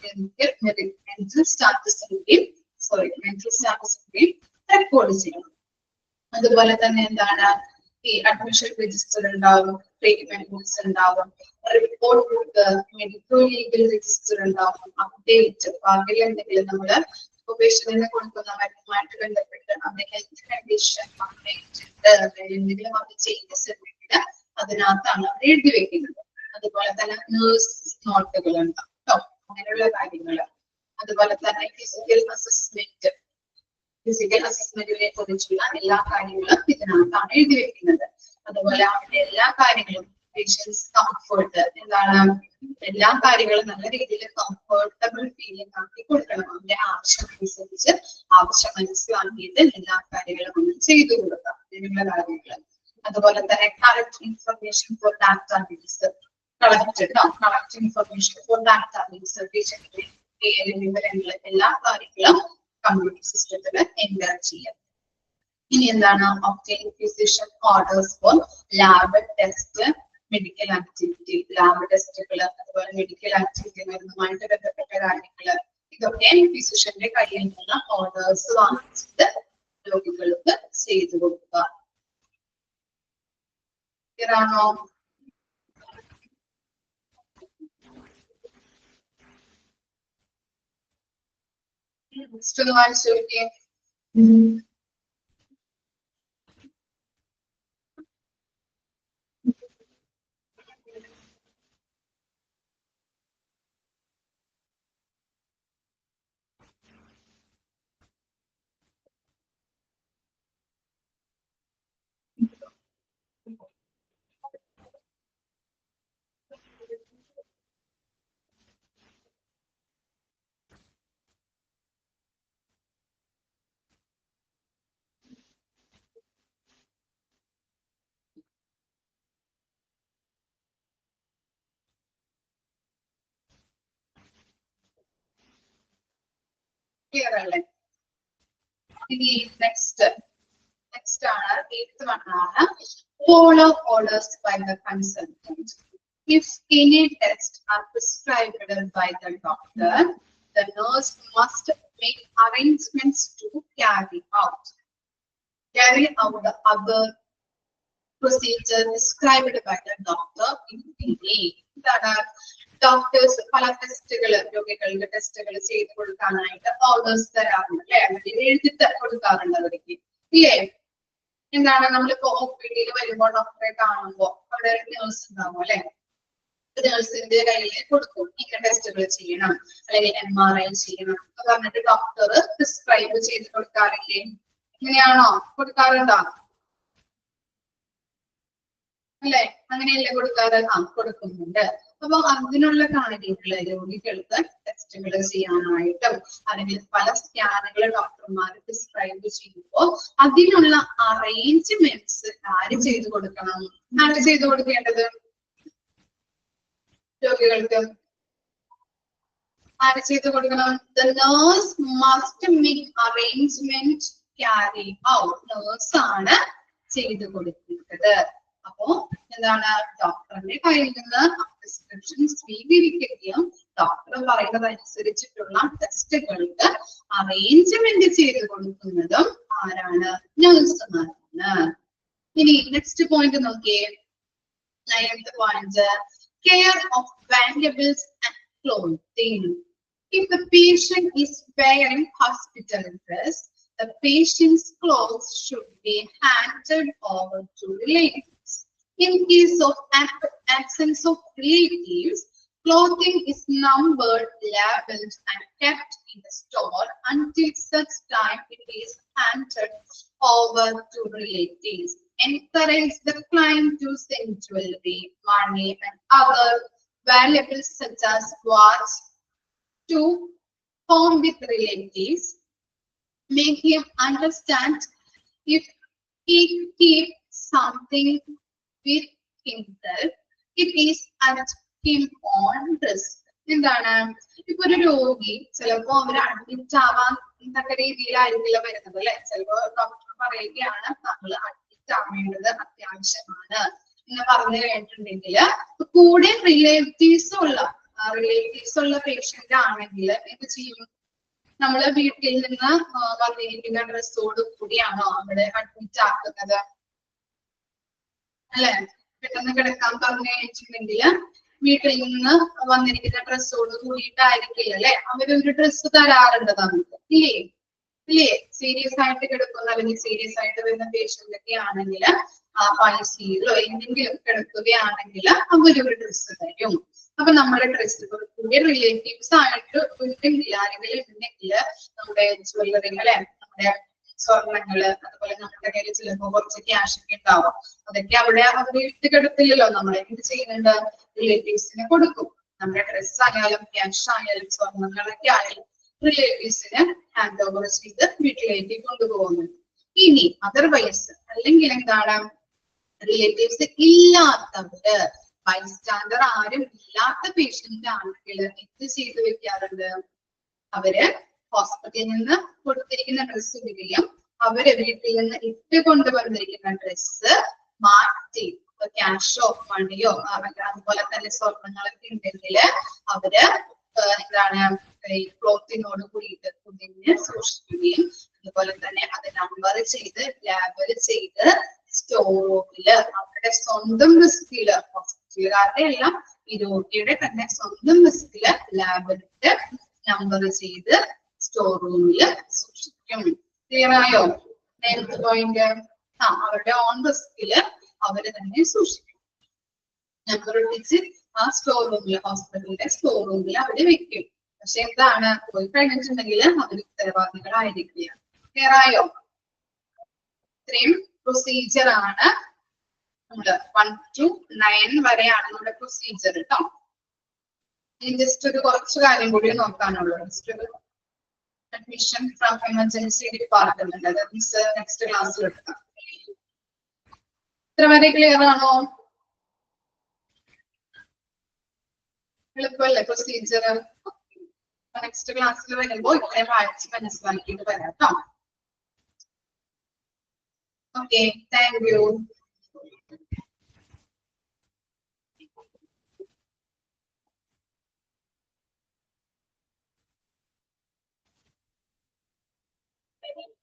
Speaker 1: മെന്റൽ സ്റ്റാറ്റസിന്റെയും റെക്കോർഡ് ചെയ്യണം. അതുപോലെ തന്നെ എന്താണ് ഈ അഡ്മിഷൻ രജിസ്റ്റർ ഉണ്ടാവും, ട്രീറ്റ്മെന്റ് ബുക്സ് ഉണ്ടാവും, report book, medical legal register ഉണ്ടാവും, അപ്ഡേറ്റ്, ഭാവിയിൽ എന്തെങ്കിലും നമ്മള് പേഷ്യന്റിനെ കൊടുക്കുന്ന മരുന്നുമായിട്ട് ബന്ധപ്പെട്ട് അവരുടെ ഹെൽത്ത് കണ്ടീഷൻ അപ്ഡേറ്റ് എന്തെങ്കിലും അവർ ചേഞ്ചസ് ഉണ്ടെങ്കിൽ അതിനകത്താണ് അവർ എഴുതി വെക്കുന്നത്. അതുപോലെ തന്നെ നേഴ്സ് നോട്ടുകൾ ഉണ്ടാവും കേട്ടോ, അങ്ങനെയുള്ള കാര്യങ്ങൾ. അതുപോലെ തന്നെ ഫിസിക്കൽ അസസ്മെന്റിനെ കുറിച്ചുള്ള എല്ലാ കാര്യങ്ങളും ഇതിനകത്താണ് എഴുതി വെക്കുന്നത്. അതുപോലെ അവരുടെ എല്ലാ കാര്യങ്ങളും പേഷ്യൻസ് കംഫർട്ട് എന്താണ്, എല്ലാ കാര്യങ്ങളും നല്ല രീതിയിൽ കംഫർട്ടബിൾ ഫീലിംഗ് ആക്കി കൊടുക്കണം. അവരുടെ ആവശ്യം അനുസരിച്ച് ആവശ്യം മനസ്സിലാക്കിയിട്ട് എല്ലാ കാര്യങ്ങളും ഒന്ന് ചെയ്തു കൊടുക്കാം, ഇതിനുള്ള കാര്യങ്ങൾ. അതുപോലെ തന്നെ collect information for database, collect information for database, പേഷ്യന്റിന്റെ പേര്, വിവരങ്ങൾ, എല്ലാ കാര്യങ്ങളും കമ്പ്യൂട്ടർ സിസ്റ്റത്തിൽ എൻ്റർ ചെയ്യാം. ഇനി എന്താണ് obtain physician orders for lab test, medical activity, lab ടെസ്റ്റുകൾ, അതുപോലെ മെഡിക്കൽ ആക്ടിവിറ്റി മരുന്നുമായിട്ട് ബന്ധപ്പെട്ട കാര്യങ്ങൾ, ഇതൊക്കെ ഫിസിഷ്യന്റെ കയ്യിൽ നിന്ന് ഓർഡേഴ്സ് വാങ്ങിച്ചിട്ട് രോഗികൾക്ക് ചെയ്തു കൊടുക്കുക. ഇതാണോ? ഒന്ന് വായിച്ചു നോക്കിയേ. ക്ലിയർ അല്ലേ? ഇനി നെക്സ്റ്റ് ആണ് 8th one ആണ് follow orders by the consultant. If any tests are prescribed by the doctor, the nurse must make arrangements to carry out. carry out the other procedure prescribed by the doctor in PD. Doctors പല ടെസ്റ്റുകൾ രോഗികളുടെ ടെസ്റ്റുകൾ ചെയ്ത് കൊടുക്കാനായിട്ട് orders തരാറുണ്ട് അല്ലെ, അല്ലെങ്കിൽ എഴുതി കൊടുക്കാറുണ്ട് അവർക്ക് ഇല്ലേ. എന്താണ് നമ്മളിപ്പോ ഒ പി ഡിയിൽ വരുമ്പോൾ ഡോക്ടറെ കാണുമ്പോൾ അവിടെ നേഴ്സ് ഉണ്ടാവും അല്ലെ, നേഴ്സിന്റെ കയ്യിൽ കൊടുക്കും ഇന്ന ടെസ്റ്റുകൾ ചെയ്യണം അല്ലെങ്കിൽ MRI ചെയ്യണം എന്ന് പറഞ്ഞിട്ട് ഡോക്ടർ പ്രിസ്ക്രൈബ് ചെയ്ത് കൊടുക്കാറില്ലേ? ഇങ്ങനെയാണോ? കൊടുക്കാറുണ്ടോ അല്ലെ? അങ്ങനെയല്ലേ കൊടുക്കാറ്? കൊടുക്കുന്നുണ്ട്. അപ്പൊ അതിനുള്ള കാര്യങ്ങള് രോഗികൾക്ക് ടെസ്റ്റുകൾ ചെയ്യാനായിട്ടും അല്ലെങ്കിൽ പല സ്കാനുകൾ ഡോക്ടർമാർ പ്രിസ്ക്രൈബ് ചെയ്യുമ്പോൾ അതിനുള്ള അറേഞ്ച്മെന്റ്സ് ആര് ചെയ്തു കൊടുക്കണം? ആര് ചെയ്തു കൊടുക്കേണ്ടത്? രോഗികൾക്ക് ആര് ചെയ്തു കൊടുക്കണം? The nurse must make arrangement carry out. Nurse ആണ് ചെയ്തു കൊടുക്കേണ്ടത്. അപ്പോ എന്താണ്? ഡോക്ടറിന്റെ കയ്യിൽ നിന്ന് പ്രിസ്ക്രിപ്ഷൻ സ്വീകരിക്കുകയും ഡോക്ടർ പറയുന്നതനുസരിച്ചിട്ടുള്ള ടെസ്റ്റുകൾക്ക് അറേഞ്ച്മെന്റ് ചെയ്ത് കൊടുക്കുന്നതും ആരാണ്? നഴ്സുമാരാണ്. ഇനി നെക്സ്റ്റ് പോയിന്റ് നോക്കിയേ, 9th point, care of valuables and clothing. If the patient is wearing hospital dress, the patient's clothes should be handed over to relatives. In case of absence of relatives, clothing is numbered, labeled, and kept in the store until such time it is handed over to relatives. Encourage the client to send jewelry, money, and other valuables such as watch to home with relatives. Make him understand if he keeps something with himself, it is at him on risk. എന്താണ്? ഇപ്പൊ ഒരു രോഗി ചിലപ്പോ അവർ admit ആവാൻ തക്ക രീതിയിലായിരിക്കില്ല വരുന്നത് അല്ലെ. ചിലപ്പോ ഡോക്ടർ പറയുകയാണ് നമ്മൾ അഡ്മിറ്റ് ആവേണ്ടത് അത്യാവശ്യമാണ് എന്ന് പറഞ്ഞു കഴിഞ്ഞിട്ടുണ്ടെങ്കിൽ കൂടെ റിലേറ്റീവ്സ് ഉള്ള പേഷ്യന്റ് ആണെങ്കിൽ എന്ത് ചെയ്യും? നമ്മള് വീട്ടിൽ നിന്ന് വന്നിരിക്കുന്ന ഡ്രസ്സോട് കൂടിയാണോ അവിടെ അഡ്മിറ്റ് ആക്കുന്നത് അല്ലെ? പെട്ടെന്ന് കിടക്കാൻ പറഞ്ഞു കഴിഞ്ഞിട്ടുണ്ടെങ്കിൽ വീട്ടിൽ നിന്ന് വന്നിരിക്കുന്ന ഡ്രസ്സോട് കൂടിയിട്ടായിരിക്കില്ല അല്ലെ അവരൊരു ഡ്രസ്സ് തരാറുണ്ട് നമുക്ക്, ഇല്ലേ? സീരിയസ് ആയിട്ട് കിടക്കുന്ന അല്ലെങ്കിൽ സീരിയസ് ആയിട്ട് വരുന്ന പേഷ്യന്റ് ഒക്കെ ആണെങ്കിൽ പൈസയിലോ എന്തെങ്കിലും കിടക്കുകയാണെങ്കിൽ അവരൊരു ഡ്രസ്സ് തരും. അപ്പൊ നമ്മുടെ ഡ്രസ്സുകൾ കൂടി റിലേറ്റീവ്സ് ആയിട്ട് ഉണ്ടെങ്കിൽ ആരെങ്കിലും ഉണ്ടെങ്കിൽ നമ്മുടെ ജ്വല്ലറി അല്ലെ, നമ്മുടെ സ്വർണങ്ങള്, അതുപോലെ നമ്മുടെ കയ്യിൽ ചിലപ്പോ കുറച്ച് ക്യാഷ് ഒക്കെ ഉണ്ടാവും, അതൊക്കെ അവിടെ അവർ ഇട്ട് കിടത്തില്ലല്ലോ. നമ്മൾ എന്ത് ചെയ്യുന്നുണ്ട്? റിലേറ്റീവ്സിന് കൊടുക്കും. നമ്മുടെ ഡ്രസ് ആയാലും ക്യാഷ് ആയാലും സ്വർണങ്ങളൊക്കെ ആയാലും റിലേറ്റീവ്സിന് ഹാൻഡ് ഓവർ ചെയ്ത് വീട്ടിലേക്ക് കൊണ്ടുപോകുന്നുണ്ട്. ഇനി അതർവൈസ് അല്ലെങ്കിൽ എന്താണ്? റിലേറ്റീവ്സ് ഇല്ലാത്തവര്, ബൈസ്റ്റാൻഡർ ആരും ഇല്ലാത്ത പേഷ്യന്റ് ആണെങ്കിൽ എന്ത് ചെയ്തു വെക്കാറുണ്ട്? അവര് ഹോസ്പിറ്റലിൽ നിന്ന് കൊടുത്തിരിക്കുന്ന ഡ്രസ്സ് ഇടുകയും അവര് വീട്ടിൽ നിന്ന് ഇട്ട് കൊണ്ടുവന്നിരിക്കുന്ന ഡ്രസ്സ് മാറ്റി ക്യാഷോ മണിയോ അതുപോലെ തന്നെ സ്വർണങ്ങളൊക്കെ ഉണ്ടെങ്കിൽ അവര് എന്താണ് ഈ ക്ലോത്തിനോട് കൂടിയിട്ട് കുഞ്ഞിനെ സൂക്ഷിക്കുകയും അതുപോലെ തന്നെ അത് നമ്പർ ചെയ്ത് ലേബൽ ചെയ്ത് സ്റ്റോർ റൂമില് അവരുടെ സ്വന്തം റിസ്കില്, ഹോസ്പിറ്റലുകാരുടെ എല്ലാം ഈ രോഗിയുടെ തന്നെ സ്വന്തം റിസ്കില് ലേബലിട്ട് നമ്പർ ചെയ്ത് സ്റ്റോർ റൂമില് സൂക്ഷിക്കും. ക്ലിയർ ആയോ? 9th പോയിന്റ്, അവരുടെ ഓൺ റിസ്കില് അവര് തന്നെ സൂക്ഷിക്കും. നമ്പർ ഒട്ടിച്ച് ആ സ്റ്റോർ റൂമില്, ഹോസ്പിറ്റലിന്റെ സ്റ്റോർ റൂമിൽ അവര് വെക്കും. പക്ഷെ എന്താണ്? പോയി കഴിഞ്ഞിട്ടുണ്ടെങ്കിൽ അവർ ഉത്തരവാദികളായിരിക്കില്ല. ക്ലിയർ ആയോ? ഇത്രയും പ്രൊസീജിയർ ആണ് നമ്മള് 1 to 9 വരെയാണ് നമ്മുടെ പ്രൊസീജിയർ കേട്ടോ. ഇനി ജസ്റ്റ് ഒരു കുറച്ച് കാര്യം കൂടി നോക്കാനുള്ളൂ. ജസ്റ്റ് ഒരു അഡ്മിഷൻ ഫ്രം എമർജൻസി ഡിപ്പാർട്ട്മെന്റ്, അത് മിസ് നെക്സ്റ്റ് ക്ലാസ്സിൽ എടുക്കാം. ഇത്ര വരെ ക്ലിയർ ആണോ? എളുപ്പമല്ലേ പ്രൊസീജിയർ? നെക്സ്റ്റ് ക്ലാസ്സിൽ വരുമ്പോൾ ഇത്രയും വായിച്ച് മനസ്സിലാക്കിയിട്ട് വരാം കേട്ടോ. Okay, thank you. Thank you.